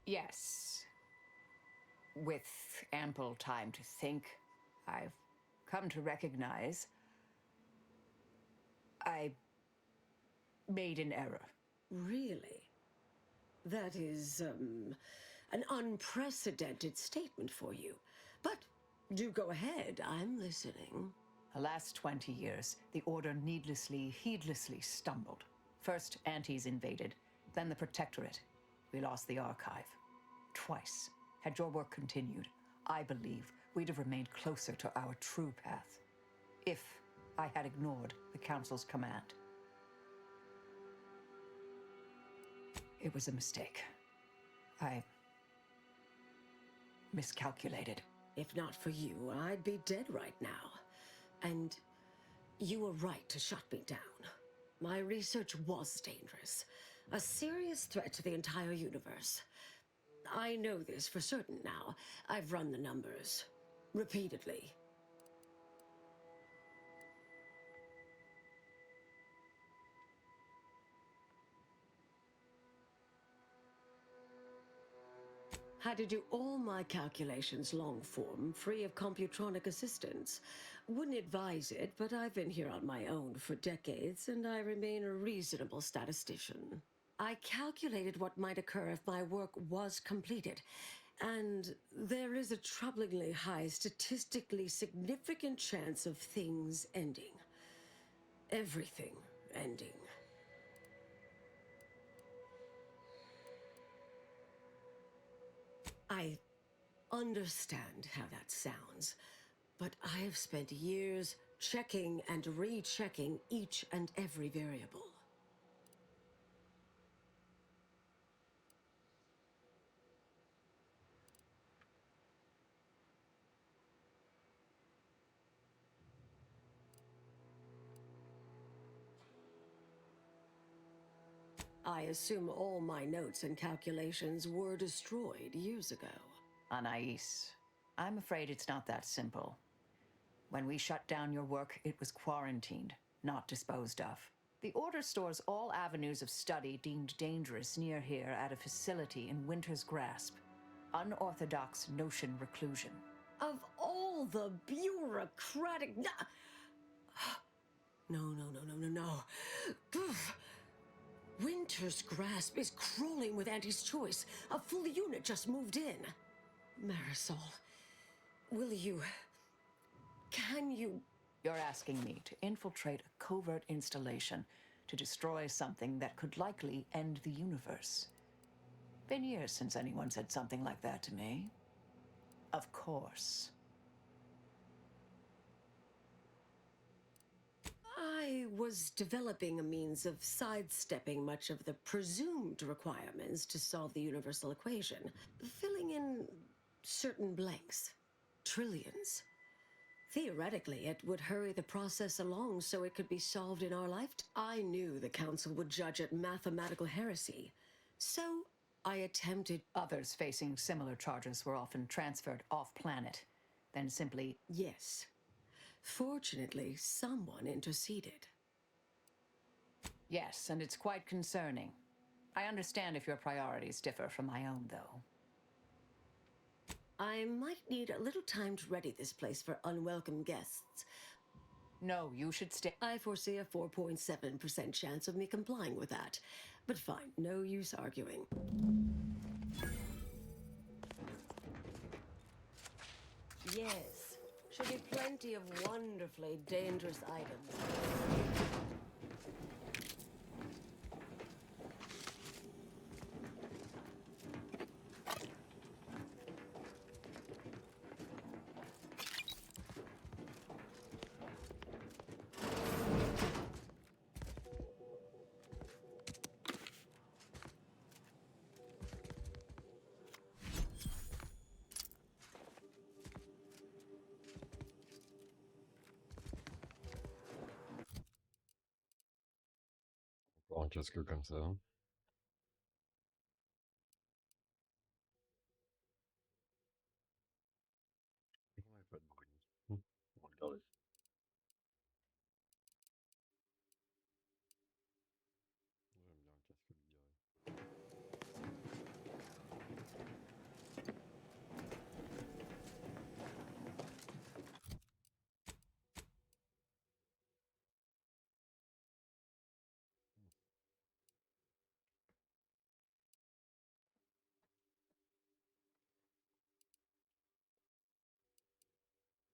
Yes. With ample time to think, I've come to recognize I made an error. Really? That is, an unprecedented statement for you. But do go ahead, I'm listening. The last 20 years, the Order heedlessly stumbled. First, Antes invaded, then the Protectorate. We lost the Archive. Twice. Had your work continued, I believe we'd have remained closer to our true path. If I had ignored the Council's command. It was a mistake. I miscalculated. If not for you, I'd be dead right now. And you were right to shut me down. My research was dangerous. A serious threat to the entire universe. I know this for certain now. I've run the numbers. Repeatedly. Had to do all my calculations long form, free of computronic assistance. Wouldn't advise it, but I've been here on my own for decades, and I remain a reasonable statistician. I calculated what might occur if my work was completed, and there is a troublingly high, statistically significant chance of things ending. Everything ending. I understand how that sounds, but I have spent years checking and rechecking each and every variable. I assume all my notes and calculations were destroyed years ago. Anais, I'm afraid it's not that simple. When we shut down your work, it was quarantined, not disposed of. The Order stores all avenues of study deemed dangerous near here at a facility in Winter's Grasp. Unorthodox notion reclusion. Of all the bureaucratic... No. Winter's grasp is crawling with Auntie's choice. A full unit just moved in. Marisol, can you... You're asking me to infiltrate a covert installation to destroy something that could likely end the universe. Been years since anyone said something like that to me. Of course. I was developing a means of sidestepping much of the presumed requirements to solve the universal equation, filling in certain blanks. Trillions. Theoretically, it would hurry the process along so it could be solved in our lifetime. I knew the Council would judge it mathematical heresy, so I attempted... Others facing similar charges were often transferred off-planet, then simply... Yes. Fortunately, someone interceded. Yes, and it's quite concerning. I understand if your priorities differ from my own, though. I might need a little time to ready this place for unwelcome guests. No, you should stay. I foresee a 4.7% chance of me complying with that. But fine, no use arguing. Yes, should be plenty of wonderfully dangerous items. Un casque comme ça. Ouais, pas de bruit. On va regarder.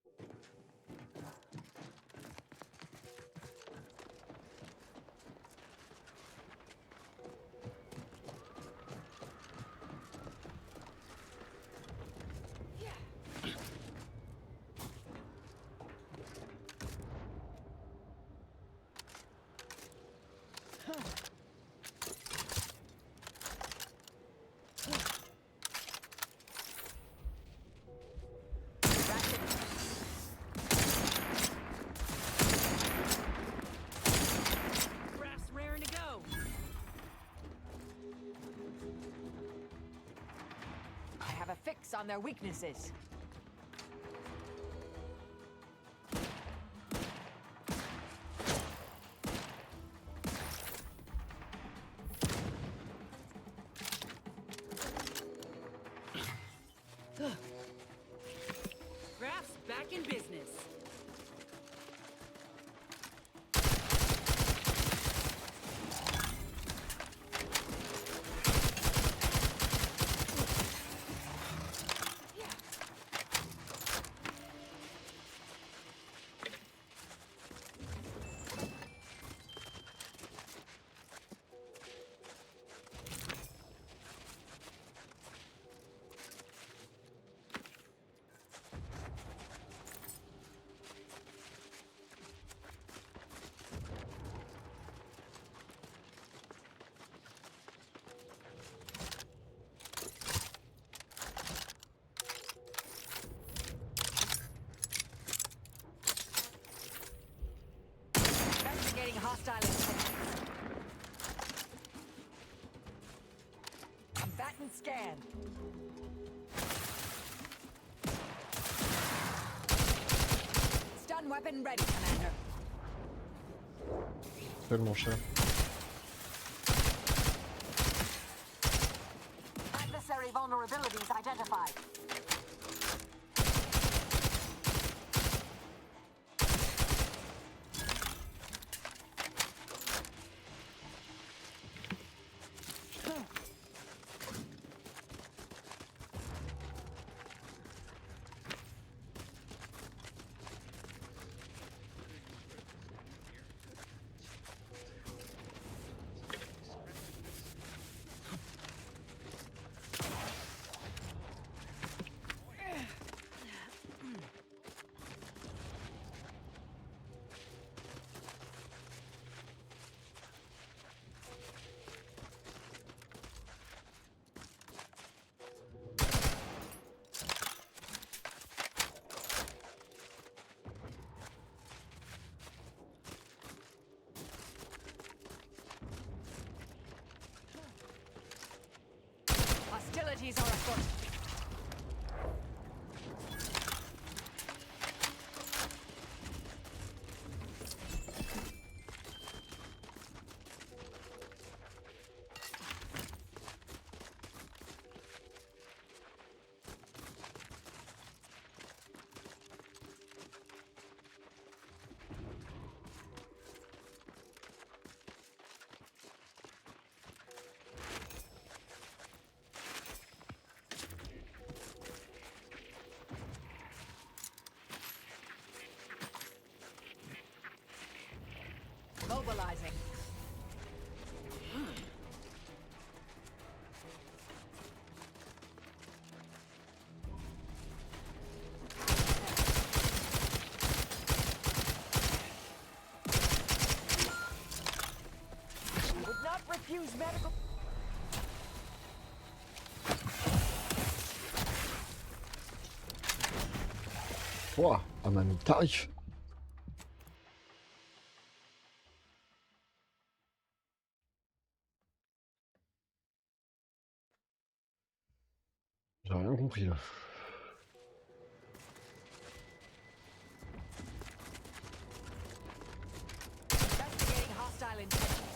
J'aime bien le casque bigarré. A fix on their weaknesses. Graph's back in business. Hostile intent. Combatant scan. Stun weapon ready, Commander. Tellement cher. Adversary vulnerable. vulnerabilities identified. Hostilities are afoot. Mobilizing. Would not refuse medical. Ouah, elle m'a mis le tarif. J'ai rien compris là. Investigating hostile intentions.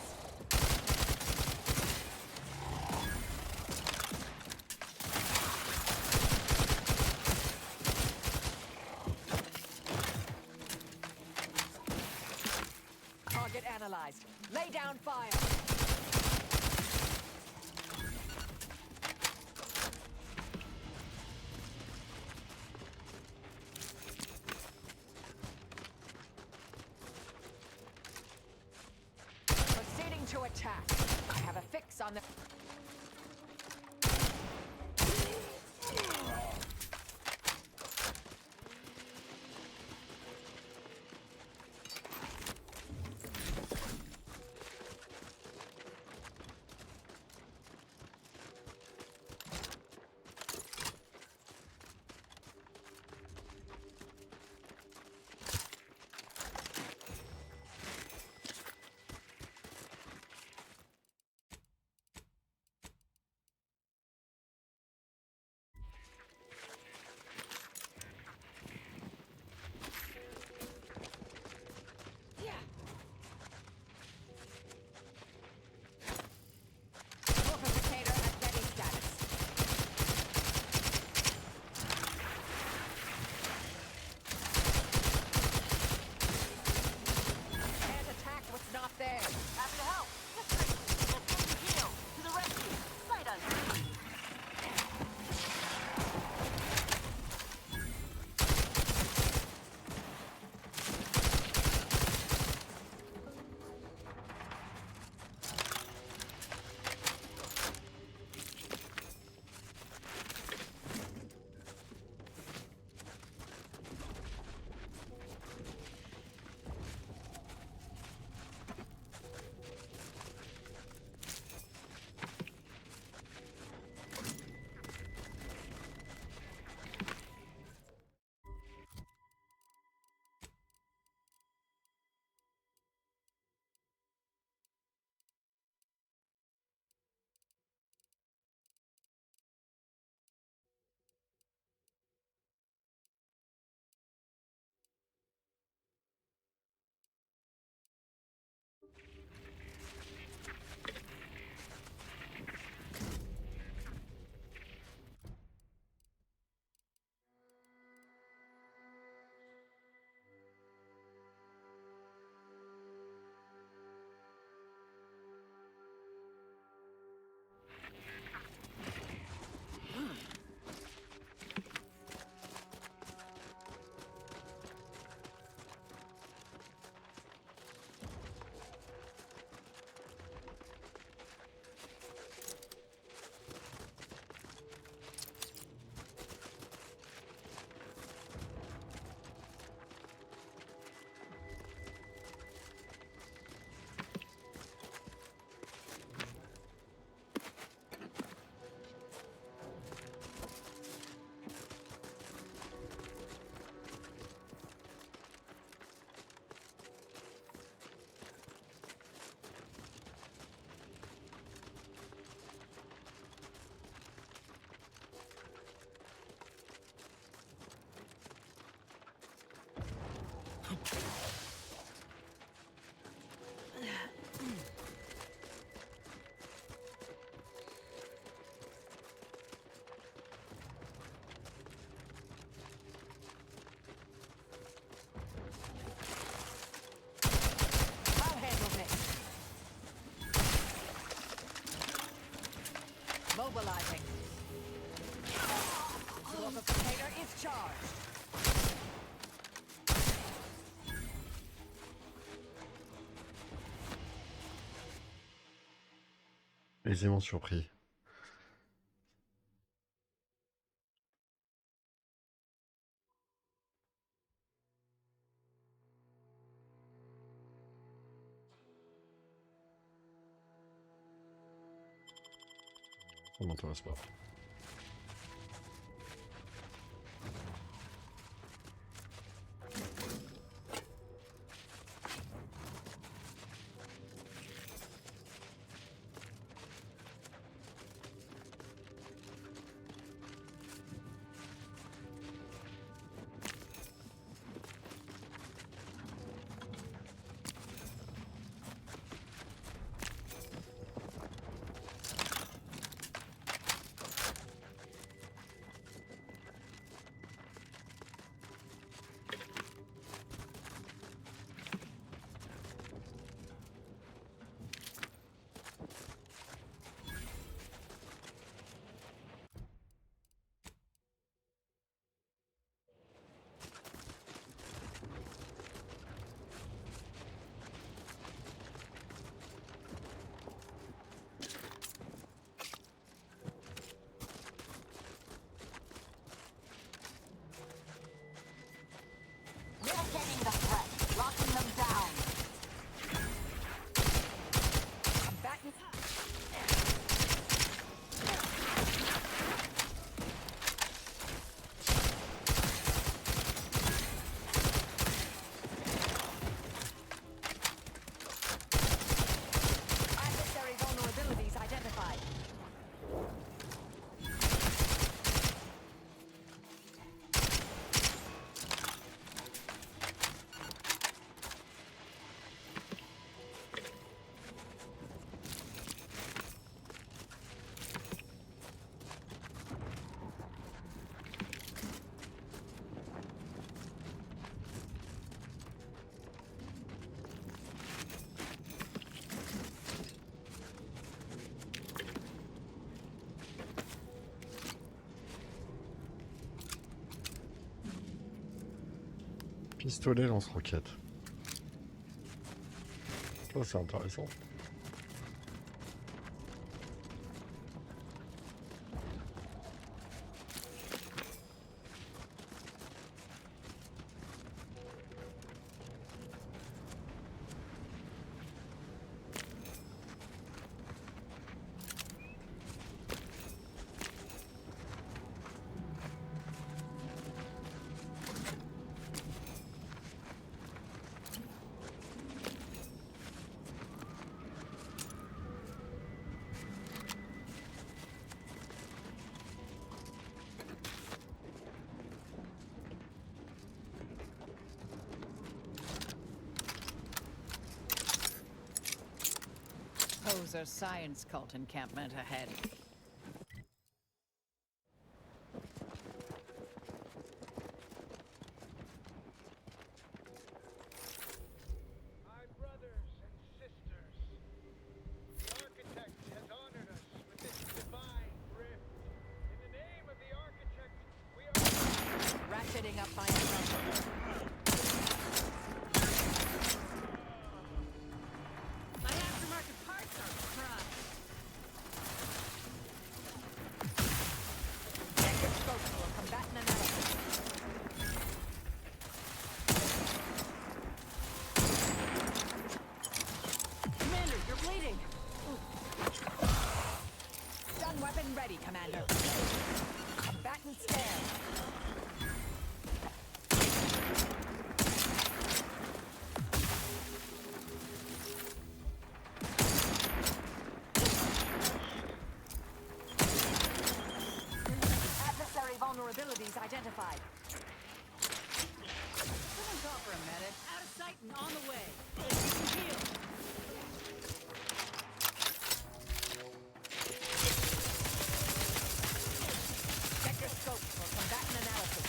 Target analyzed. Lay down fire. Proceeding to attack. I have a fix on the... Mobilizing. Smoke container is charged. Aisément surpris. Ça m'intéresse pas. Getting the threat, locking them down. Combatant. Adversary vulnerabilities identified. Pistolet lance-roquette. Ça c'est intéressant. Poser science cult encampment ahead. My brothers and sisters, the architect has honored us with this divine rift. In the name of the architect, we are Ratcheting up my assumption. My aftermarket parts are crushed. Combatant analysis. Commander, you're bleeding. Stun weapon ready, Commander. Combatant stand. Vulnerabilities identified. Someone's off for a minute. Out of sight and on the way. Heal. Check your scope for combatant analysis.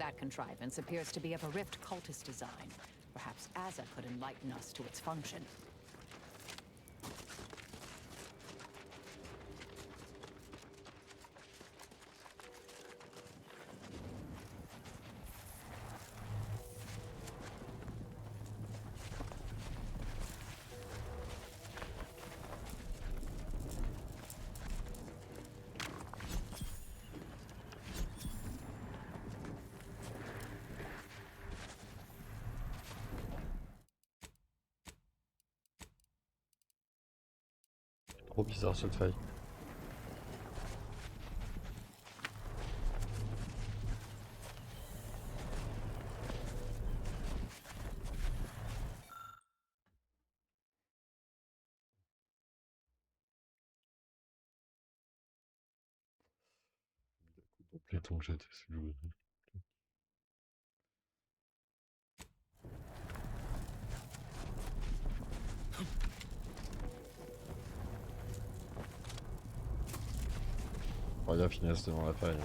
That contrivance appears to be of a Rift cultist design. Perhaps Aza could enlighten us to its function. Trop bizarre cette faille. Les temps que j'étais, c'est le... Oh, il y a finesse devant la faille.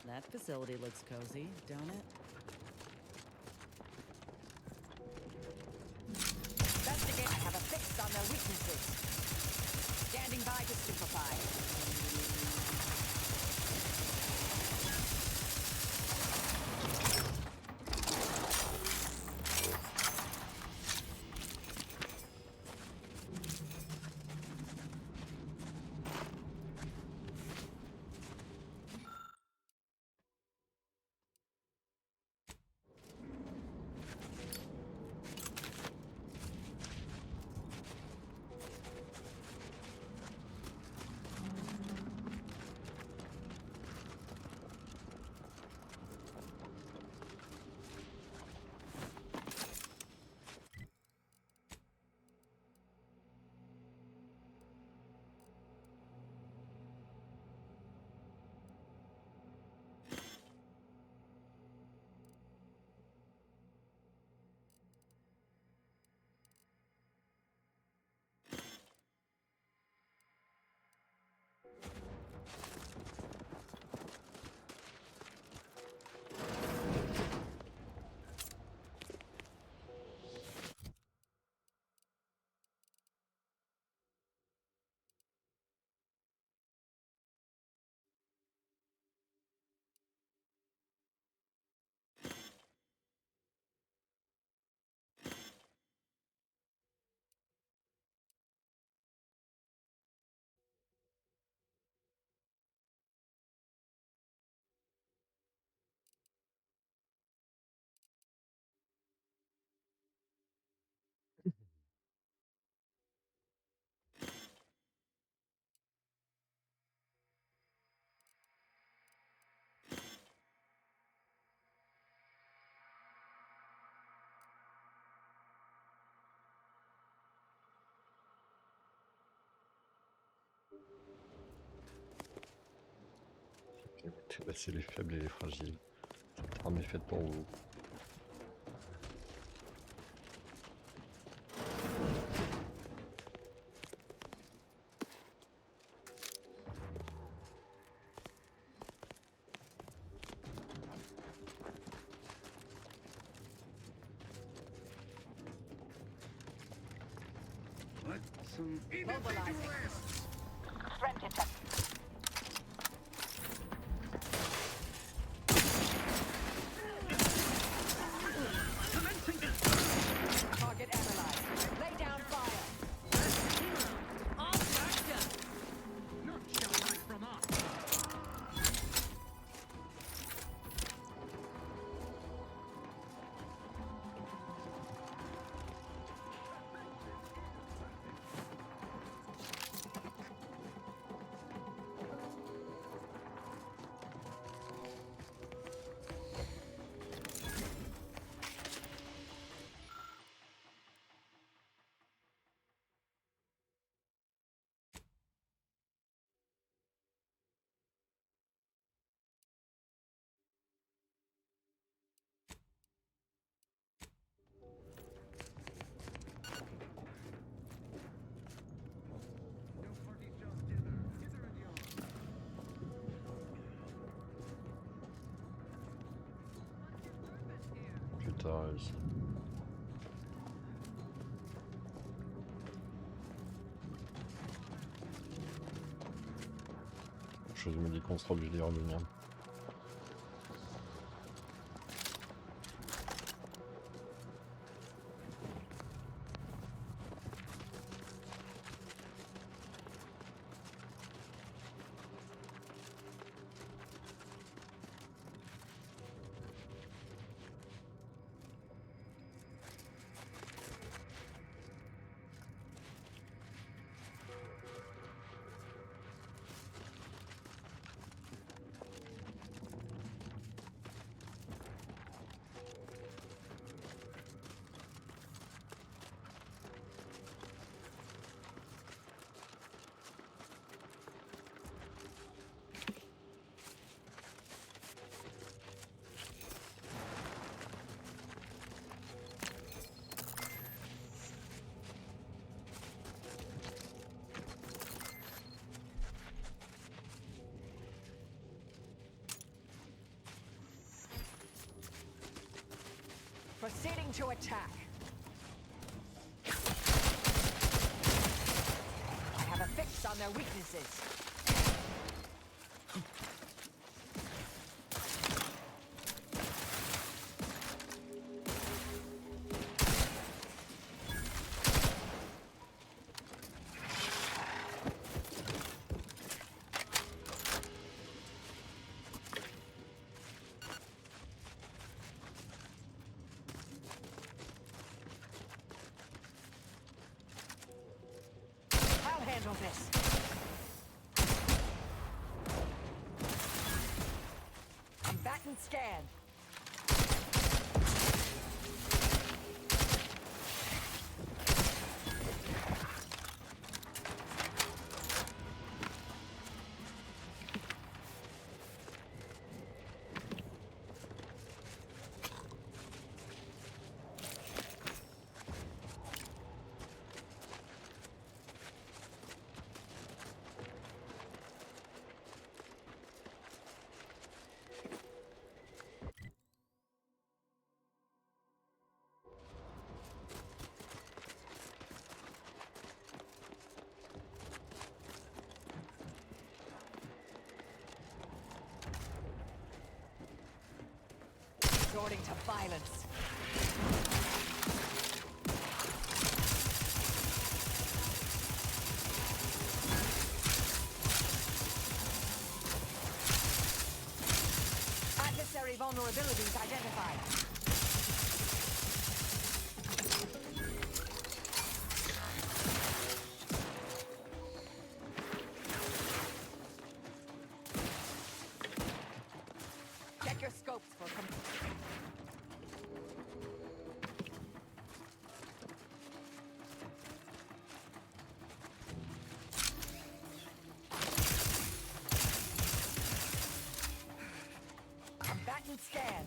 That facility looks cozy, don't it? Investigate. I have a fix on their weaknesses. Standing by to stupefy. Bah, c'est les faibles et les fragiles. Cette arme est faite pour vous. What? Some Mobilizing. Threat detected. Target analyzed. Lay down fire. All backed up. Not sheltering from us. Plus tard ici. Quelque chose me dit qu'on sera obligé d'y revenir. Proceeding to attack. I have a fix on their weaknesses. Handle this. Combatant scan. Resorting to violence. Adversary vulnerabilities identified. Check your scopes for Heightened scan.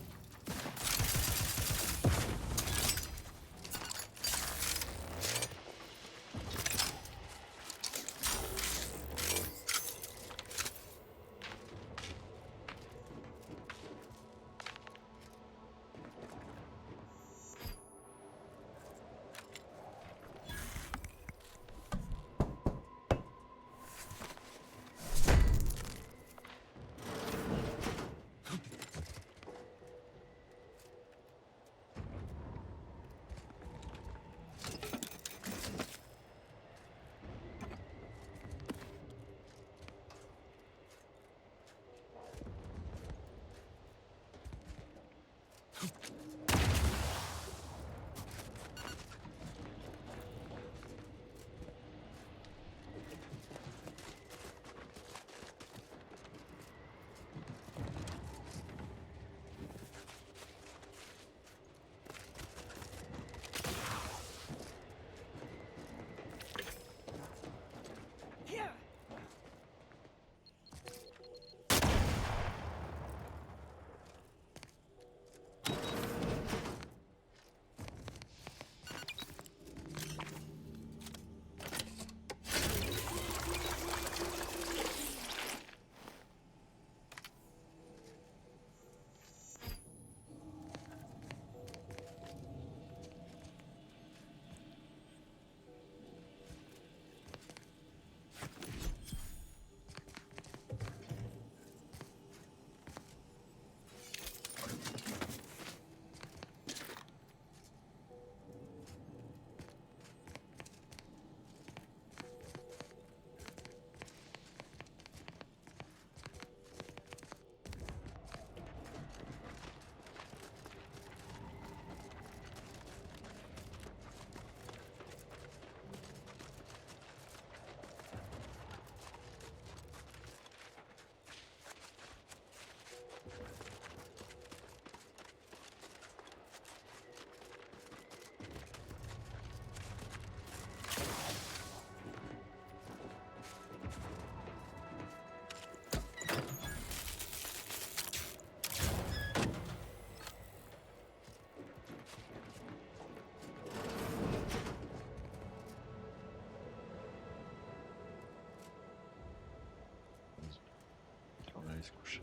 On va aller se coucher.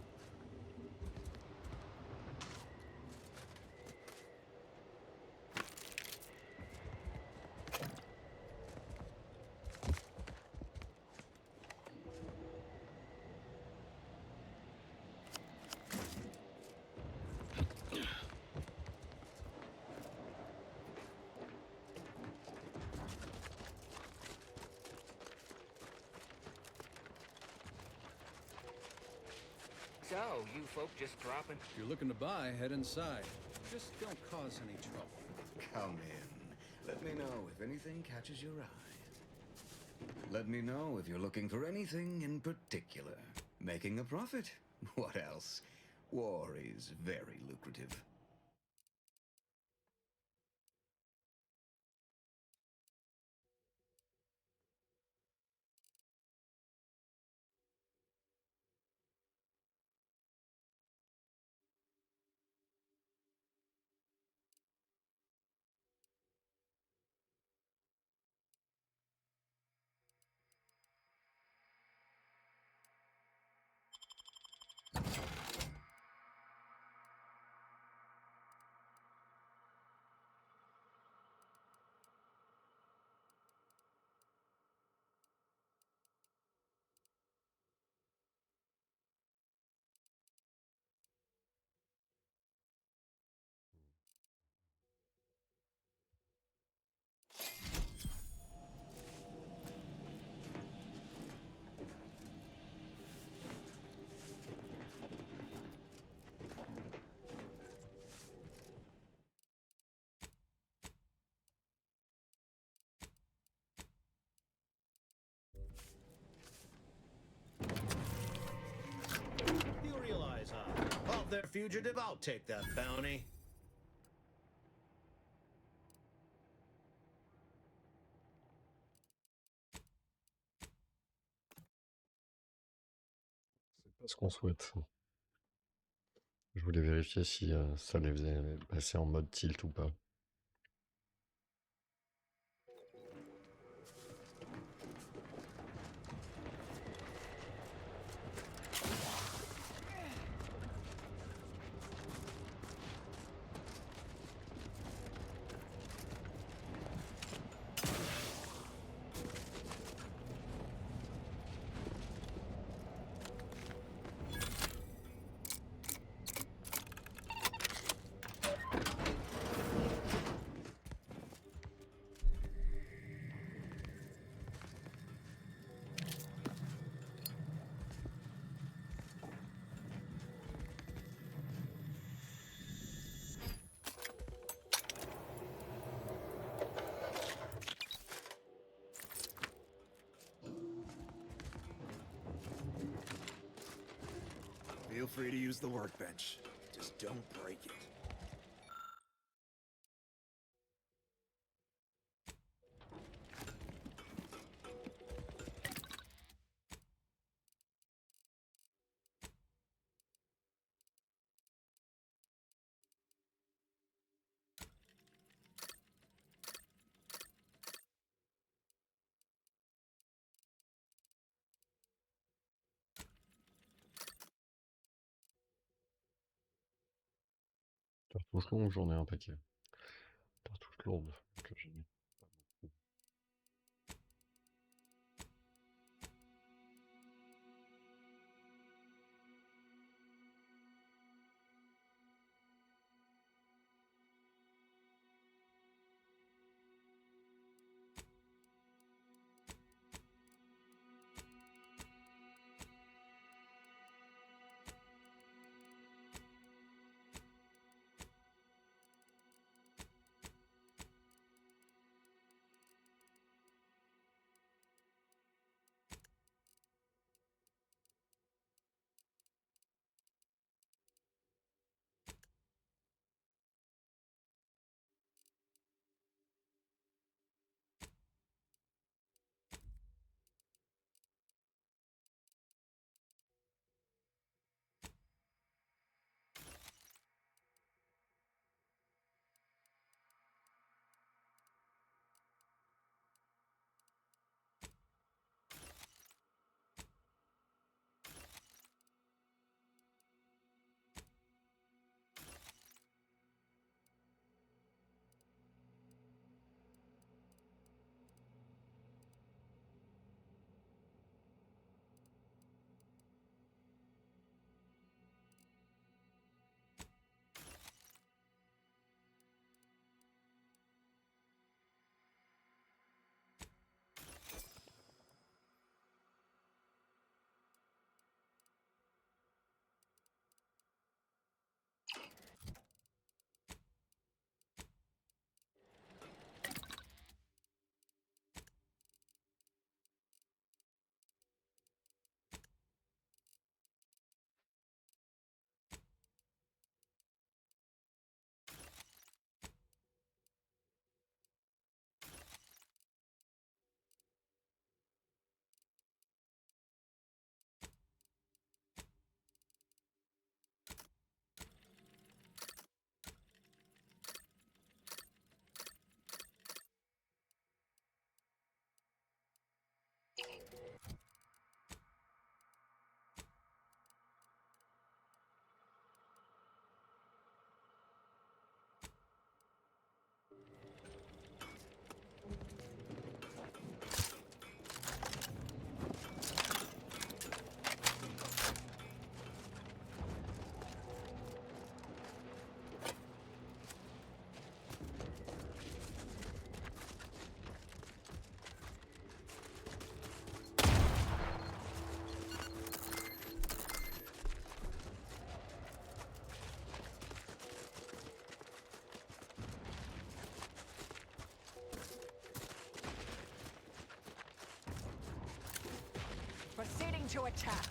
So, you folk just dropping? If you're looking to buy, head inside. Just don't cause any trouble. Come in. Let me know if anything catches your eye. Let me know if you're looking for anything in particular. Making a profit? What else? War is very lucrative. You realize, out there, fugitive, I'll take that bounty. C'est pas ce qu'on souhaite. Je voulais vérifier si ça les faisait passer en mode tilt ou pas. Feel free to use the workbench. Just don't break it. Cartouche longue, j'en ai un paquet. Cartouche lourde, que j'ai mis. Proceeding to attack.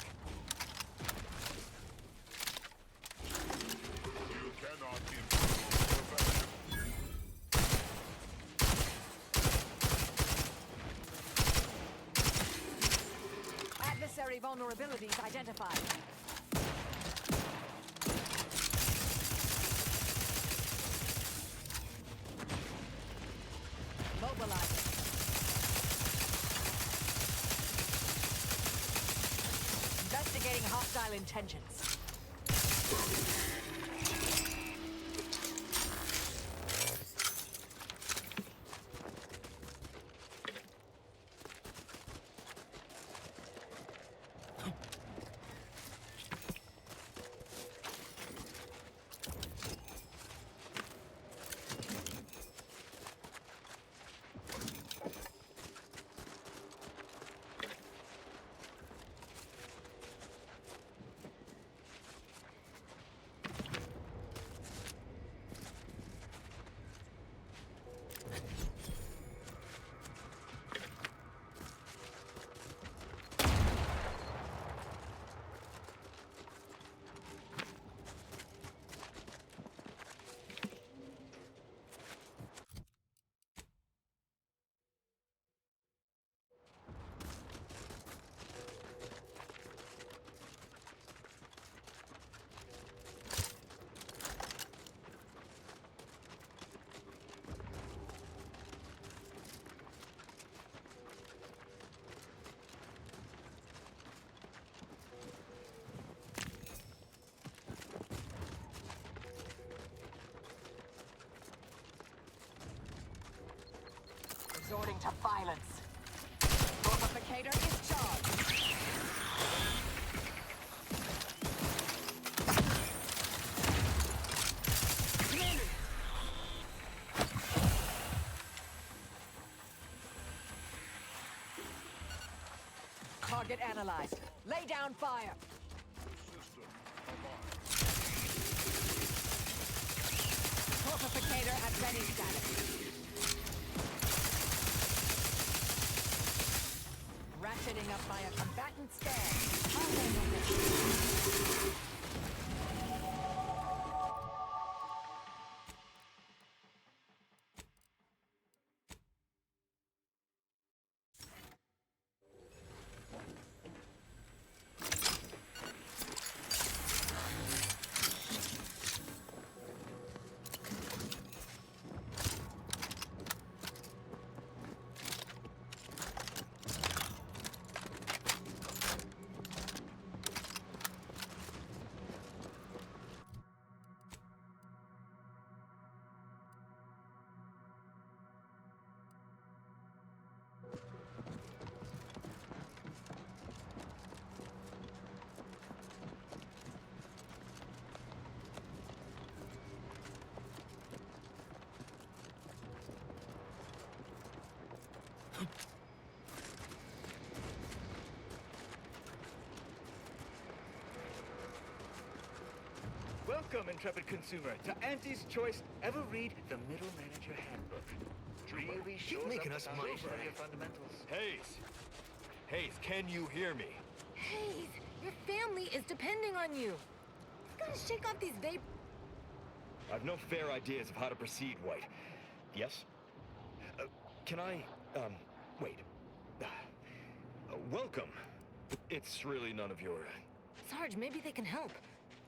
You cannot improve perfection. Adversary vulnerabilities identified. Investigating hostile intentions. Resorting to violence. Fortificator is charged. Target analyzed. Lay down fire. Fortificator at ready status. Ratcheting up by a combatant Welcome, intrepid consumer, to Auntie's Choice. Ever read the Middle Manager Handbook? Really shows making up us the money, foundation of Brian. your fundamentals. Hayes, can you hear me? Hayes, your family is depending on you. You've got to shake off these vape. I've no fair ideas of how to proceed, White. Yes? Can I, wait. Welcome. It's really none of your... Sarge, maybe they can help.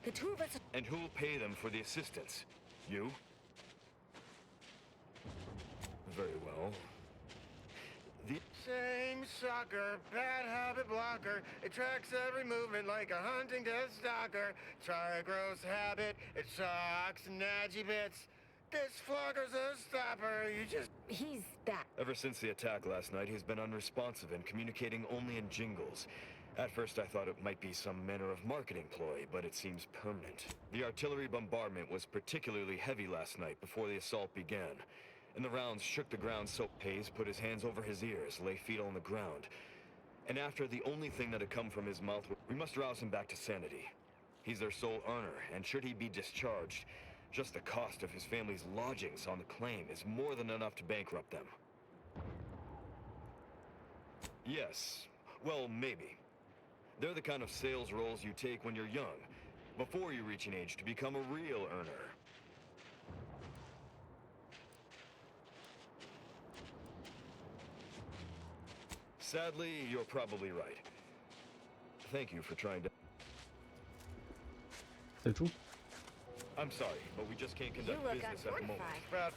The two of us... And who'll pay them for the assistance? You? Very well. Same sucker, bad habit blocker. It tracks every movement like a hunting death stalker. Try a gross habit, it sucks nadgy bits. This flogger's a stopper, you just... He's back. Ever since the attack last night, he's been unresponsive and communicating only in jingles. At first I thought it might be some manner of marketing ploy, but it seems permanent. The artillery bombardment was particularly heavy last night before the assault began. And the rounds shook the ground so Hayes put his hands over his ears, lay feet on the ground. And after the only thing that had come from his mouth, we must rouse him back to sanity. He's their sole earner, and should he be discharged, just the cost of his family's lodgings on the claim is more than enough to bankrupt them. Yes, well, maybe. They're the kind of sales roles you take when you're young, before you reach an age to become a real earner. Sadly, you're probably right. Thank you for trying to... C'est tout? I'm sorry, but we just can't conduct You look business at the moment. unfortified.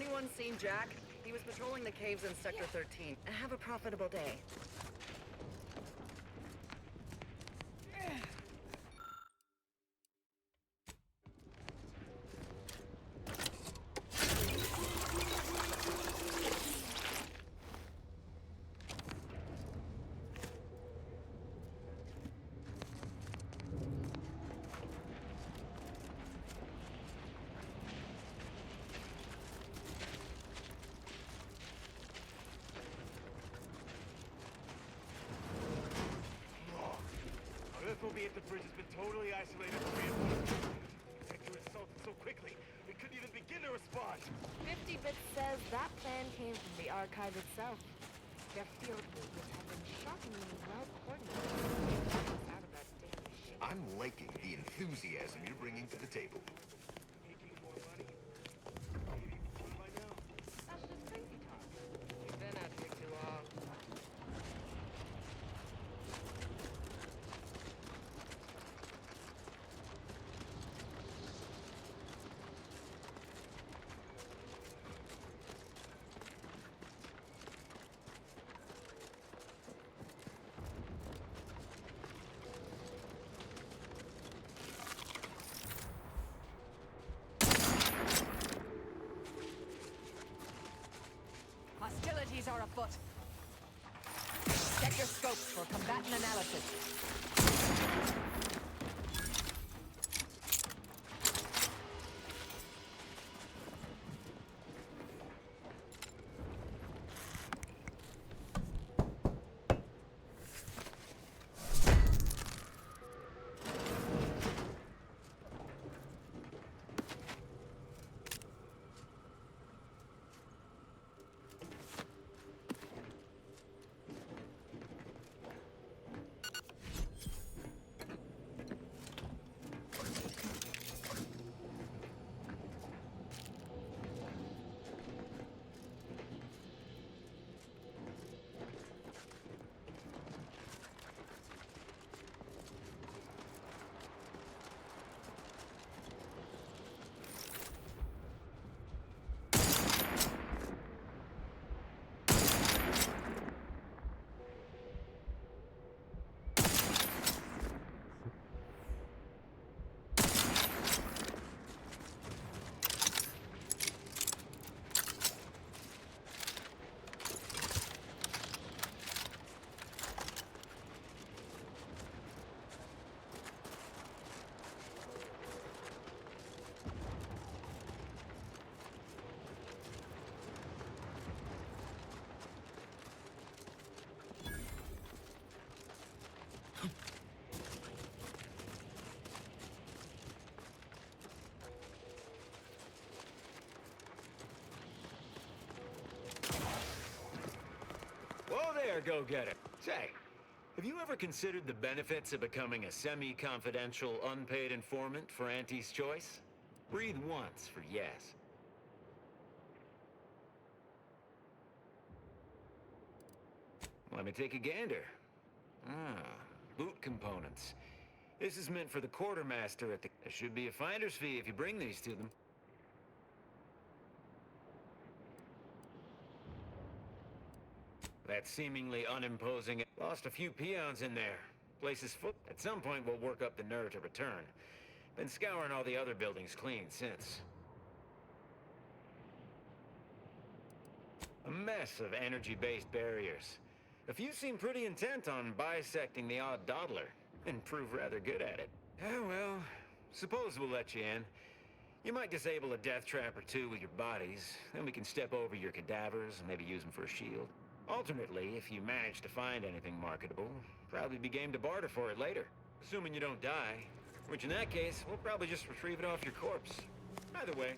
anyone seen Jack? He was patrolling the caves in Sector 13. Have a profitable day. FOB at the bridge has been totally isolated from reinforcements. The sector is assaulted so quickly, we couldn't even begin to respond. 50-bit says that plan came from the archive itself. Their field movements have been shockingly well coordinated. Out of that daily shit. I'm liking the enthusiasm you're bringing to the table. That's just crazy talk. We've been out here too long. Hostilities are afoot. Set your scopes for combatant analysis. Whoa there, go-getter. Say, have you ever considered the benefits of becoming a semi-confidential, unpaid informant for Auntie's Choice? Breathe once for yes. Let me take a gander. Boot components. This is meant for the quartermaster at the... There should be a finder's fee if you bring these to them. That seemingly unimposing... Lost a few peons in there. Place is full. At some point, we'll work up the nerve to return. Been scouring all the other buildings clean since. A mess of energy-based barriers. A few seem pretty intent on bisecting the odd dawdler, and prove rather good at it. Oh well, suppose we'll let you in. You might disable a death trap or two with your bodies, then we can step over your cadavers and maybe use them for a shield. Alternately, if you manage to find anything marketable, probably be game to barter for it later. Assuming you don't die, which in that case, we'll probably just retrieve it off your corpse. Either way.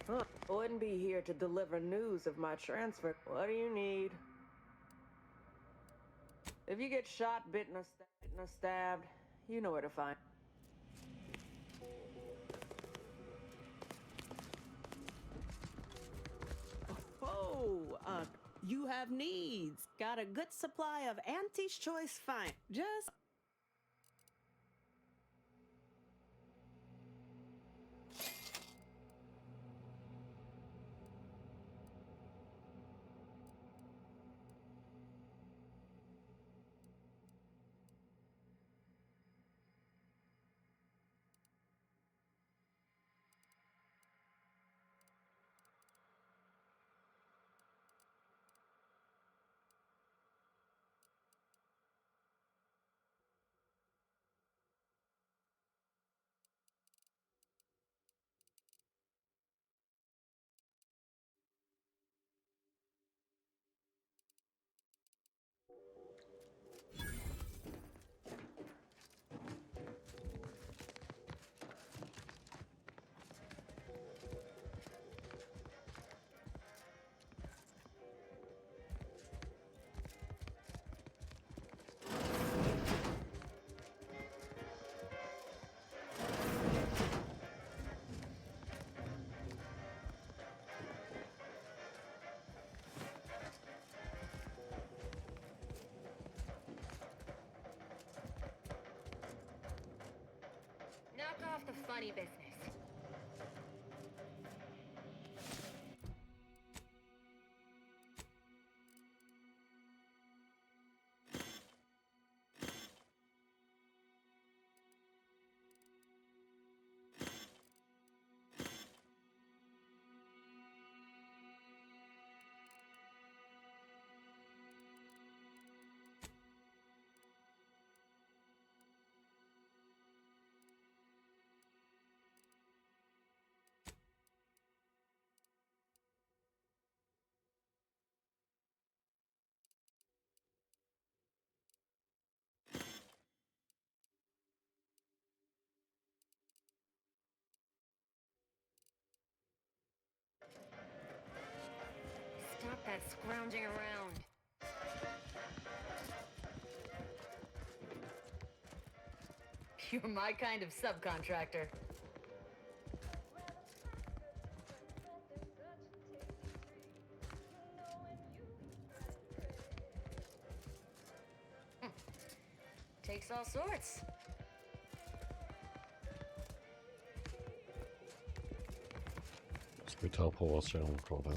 Huh. I wouldn't be here to deliver news of my transfer. What do you need? If you get shot, bitten, or stabbed, you know where to find. Oh, you have needs. Got a good supply of Auntie's Choice fine. Just... Knock off the funny business. Stop that scrounging around. You're my kind of subcontractor. Takes all sorts. Est-ce que t'as un provincial encore là?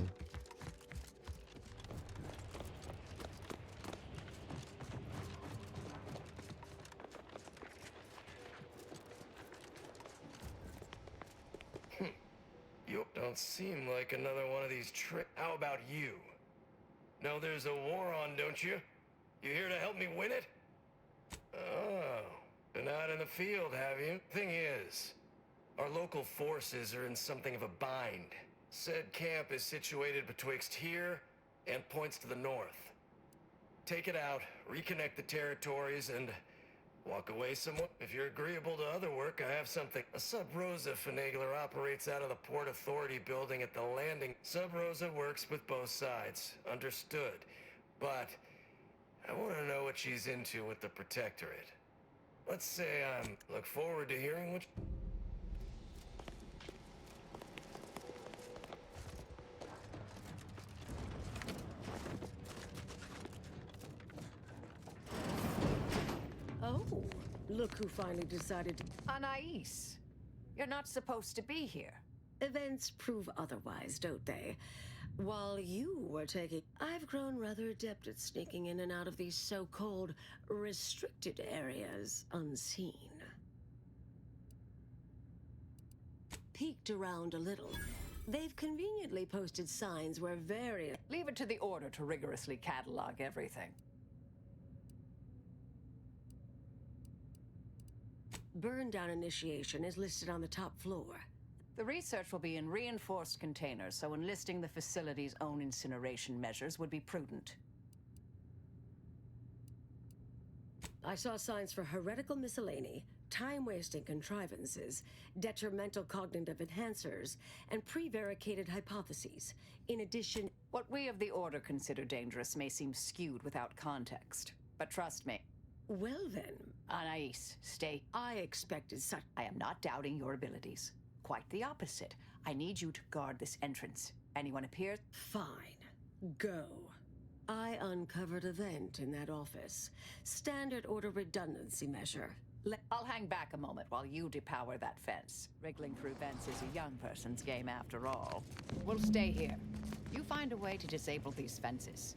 You don't seem like another one of these How about you? Know there's a war on, don't you? You here to help me win it? Oh, been out in the field, have you? Thing is, our local forces are in something of a bind. Said camp is situated betwixt here and points to the north. Take it out, reconnect the territories, and walk away somewhat. If you're agreeable to other work, I have something. A Sub Rosa finagler operates out of the Port Authority building at the landing. Sub Rosa works with both sides. Understood. But I want to know what she's into with the Protectorate. Let's say I look forward to hearing what... Oh, look who finally decided to... Anais, you're not supposed to be here. Events prove otherwise, don't they? While you were taking... I've grown rather adept at sneaking in and out of these so-called restricted areas unseen. Peeked around a little. They've conveniently posted signs where various... Leave it to the Order to rigorously catalog everything. Burn-down initiation is listed on the top floor. The research will be in reinforced containers, so enlisting the facility's own incineration measures would be prudent. I saw signs for heretical miscellany, time-wasting contrivances, detrimental cognitive enhancers, and prevaricated hypotheses. In addition, what we of the Order consider dangerous may seem skewed without context. But trust me. Well then... Anais, stay. I expected such... I am not doubting your abilities. Quite the opposite. I need you to guard this entrance. Anyone appears? Fine. Go. I uncovered a vent in that office. Standard Order redundancy measure. I'll hang back a moment while you depower that fence. Wriggling through vents is a young person's game after all. We'll stay here. You find a way to disable these fences.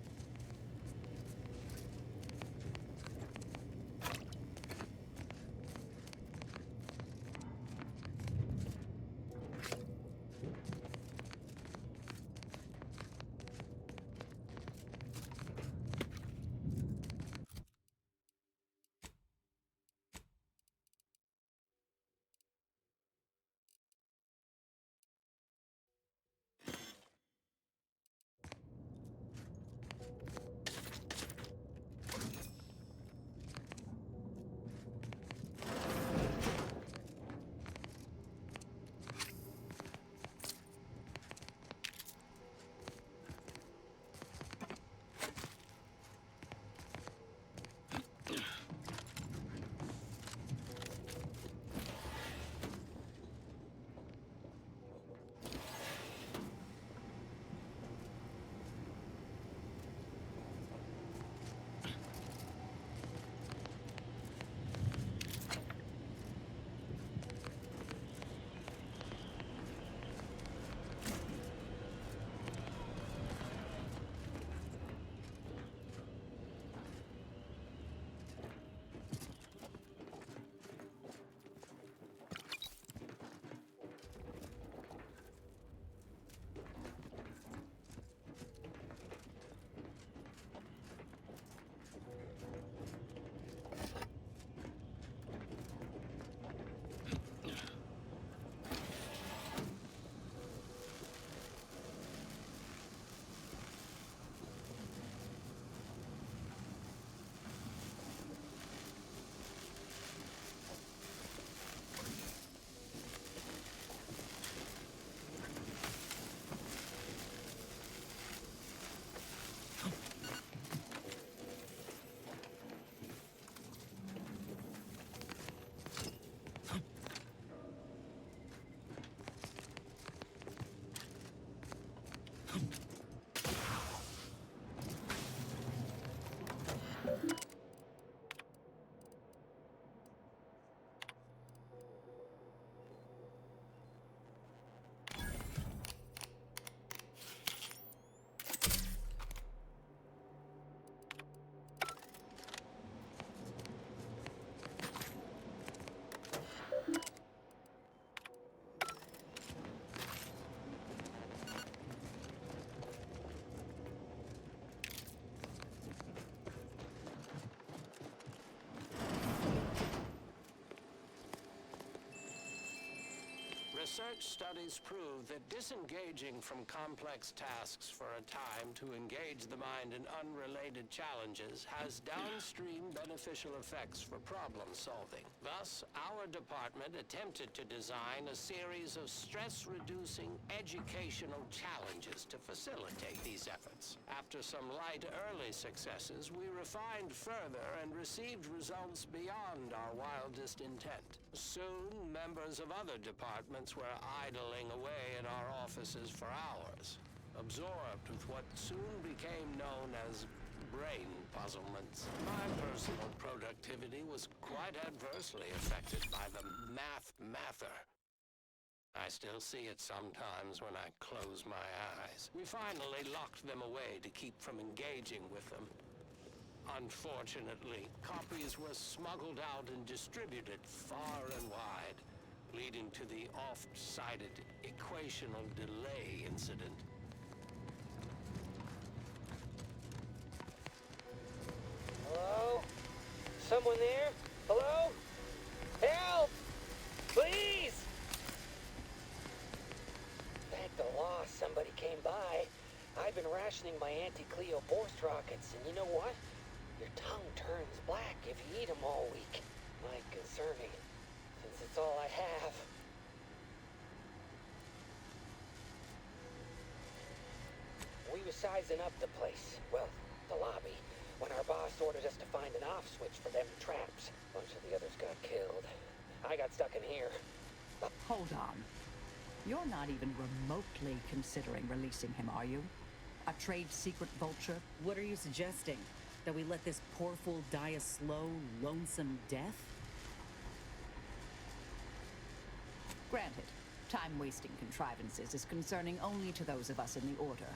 Research studies prove that disengaging from complex tasks for a time to engage the mind in unrelated challenges has downstream beneficial effects for problem solving. Thus, our department attempted to design a series of stress-reducing educational challenges to facilitate these efforts. After some light early successes, we refined further and received results beyond our wildest intent. Soon, members of other departments were idling away in our offices for hours, absorbed with what soon became known as brain puzzlements. My personal productivity was quite adversely affected by the mather. I still see it sometimes when I close my eyes. We finally locked them away to keep from engaging with them. Unfortunately, copies were smuggled out and distributed far and wide, leading to the oft-cited equational delay incident. Hello? Someone there? Hello? Help! Please! Thank the law somebody came by. I've been rationing my anti-Cleo Borst rockets, and you know what? Your tongue turns black if you eat them all week. Like concerning. it's all I have. We were sizing up the place. Well, the lobby. When our boss ordered us to find an off switch for them traps. A bunch of the others got killed. I got stuck in here. Hold on. You're not even remotely considering releasing him, are you? A trade secret vulture? What are you suggesting? That we let this poor fool die a slow, lonesome death? Granted, time-wasting contrivances is concerning only to those of us in the Order.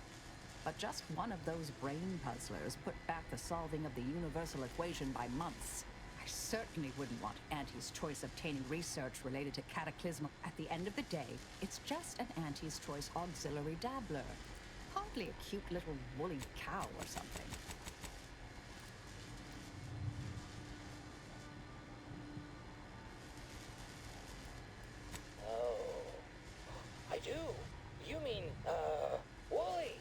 But just one of those brain puzzlers put back the solving of the universal equation by months. I certainly wouldn't want Auntie's Choice obtaining research related to cataclysmal. At the end of the day, it's just an Auntie's Choice auxiliary dabbler. Hardly a cute little woolly cow or something. Oh. I do. You mean, Wooly.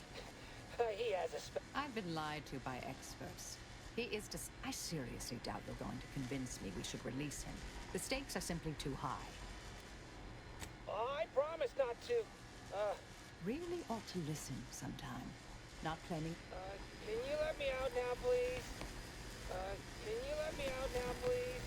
He has a I've been lied to by experts. He is just... I seriously doubt you're going to convince me we should release him. The stakes are simply too high. I promise not to. Really ought to listen sometime. Not claiming... Can you let me out now, please? Can you let me out now, please?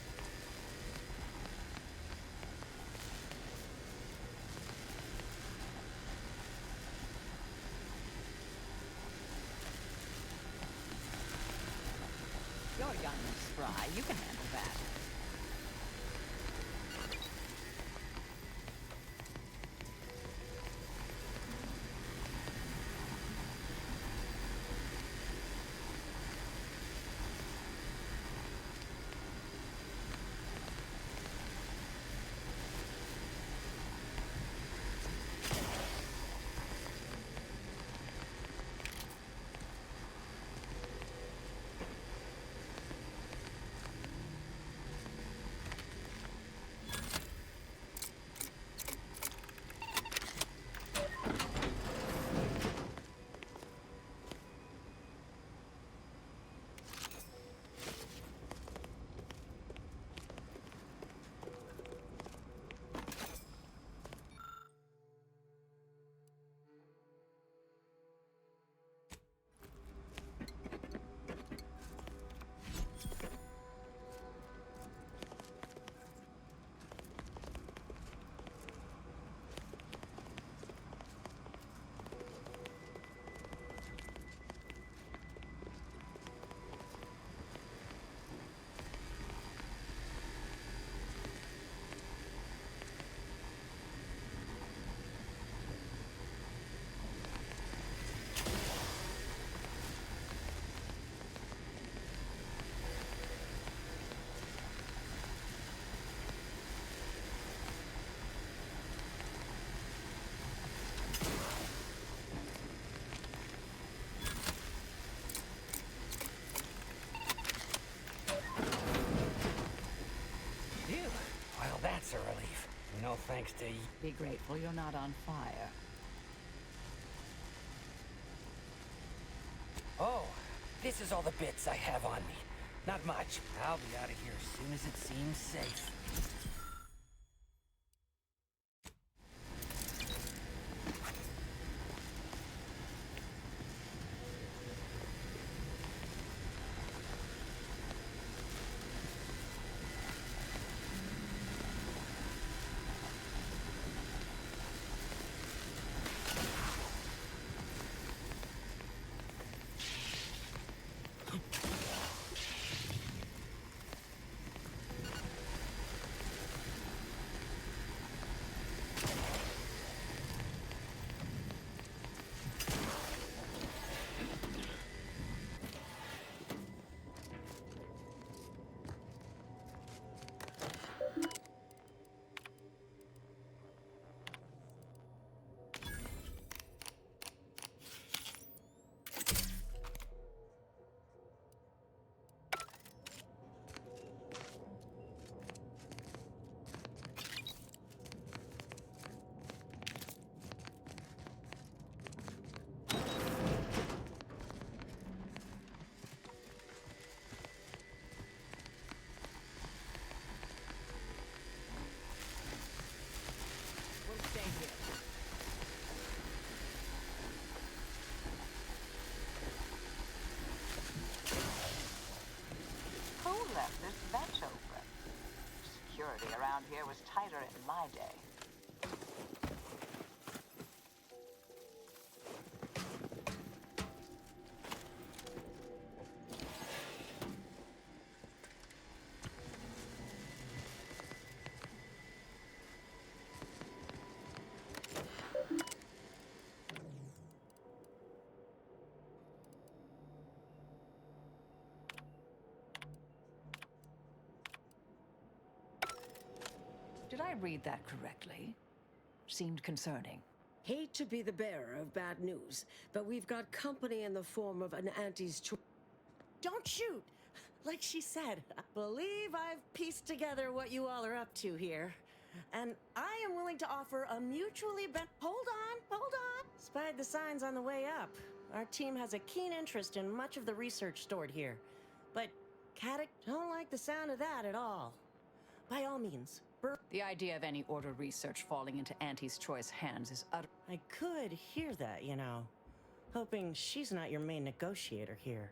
You're young and spry. You can handle that. That's a relief. No thanks to you. Be grateful you're not on fire. Oh, this is all the bits I have on me. Not much. I'll be out of here as soon as it seems safe. left this vent open. Security around here was tighter in my day. Did I read that correctly? Seemed concerning. Hate to be the bearer of bad news, but we've got company in the form of an auntie's choice. Don't shoot! Like she said, I believe I've pieced together what you all are up to here. And I am willing to offer a mutually Hold on! Spied the signs on the way up. Our team has a keen interest in much of the research stored here. But Caddock don't like the sound of that at all. By all means, The idea of any order research falling into Auntie's choice hands is utter. I could hear that, you know. Hoping she's not your main negotiator here.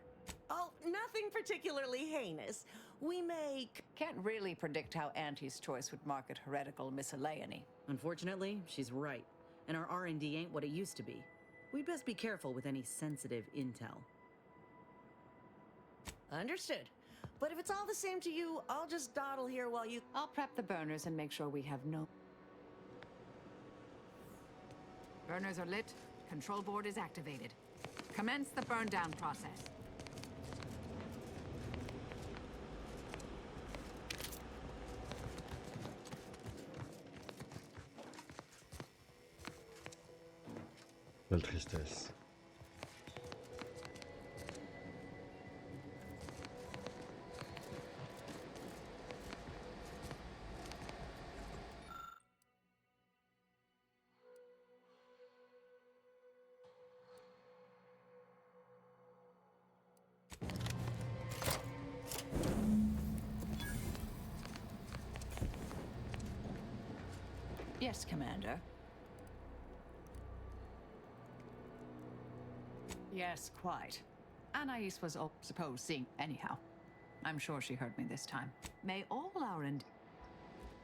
Oh, nothing particularly heinous. We make... Can't really predict how Auntie's choice would market heretical miscellany. Unfortunately, she's right. And our R&D ain't what it used to be. We'd best be careful with any sensitive intel. Understood. But if it's all the same to you, I'll just dawdle here while you... I'll prep the burners and make sure we have no... Burners are lit. Control board is activated. Commence the burn down process. Quelle tristesse. Yes, Commander. Yes, quite. Anais was, suppose, seeing anyhow. I'm sure she heard me this time. May all our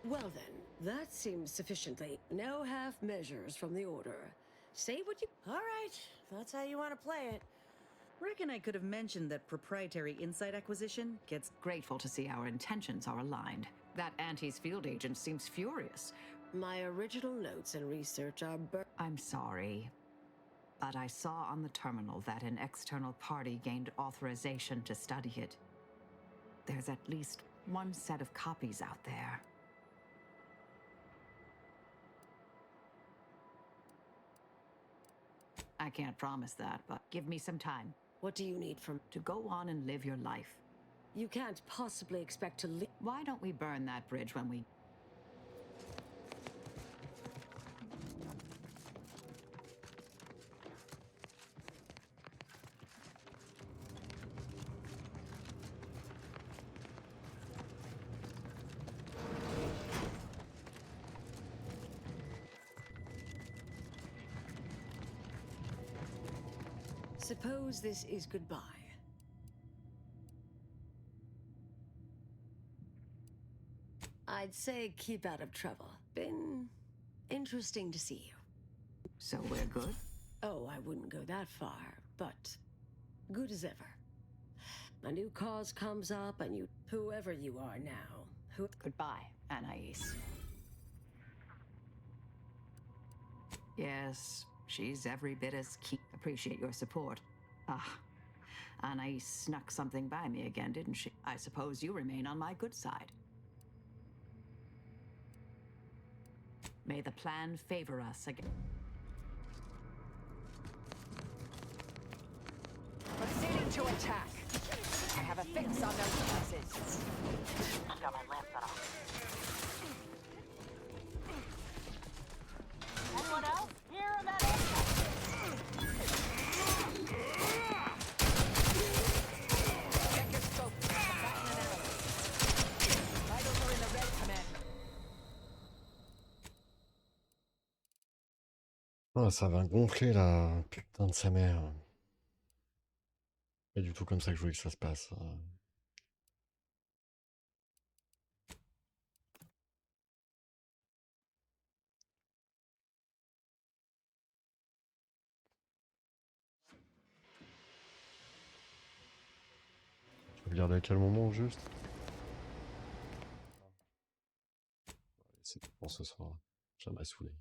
Well then, that seems sufficiently. No half measures from the order. Say what you... All right, if that's how you want to play it. Reckon I could have mentioned that proprietary insight acquisition gets... Grateful to see our intentions are aligned. That Auntie's field agent seems furious. My original notes and research are I'm sorry, but I saw on the terminal that an external party gained authorization to study it. There's at least one set of copies out there. I can't promise that, but give me some time. What do you need from... To go on and live your life. You can't possibly expect to live... Why don't we burn that bridge when we... Suppose this is goodbye. I'd say keep out of trouble. Been interesting to see you. So we're good? Oh, I wouldn't go that far, but good as ever. A new cause comes up and you... Whoever you are now, Goodbye, Anais. Yes, she's every bit as keen. Appreciate your support. Anais snuck something by me again, didn't she? I suppose you remain on my good side. May the plan favor us again. Proceeding to attack. I have a fix on those pieces. I've got my lamp set off. Anyone else? Hear of that engine? Check your scope. Vitals are in the red, Commander. Oh, ça va gonfler la putain de sa mère. Pas du tout comme ça que je voulais que ça se passe. regarder à quel moment, juste? C'est tout pour ce soir. Ça m'a saoulé.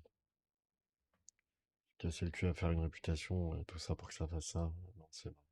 Casser le cul à faire une réputation, et tout ça pour que ça fasse ça. Non, c'est bon.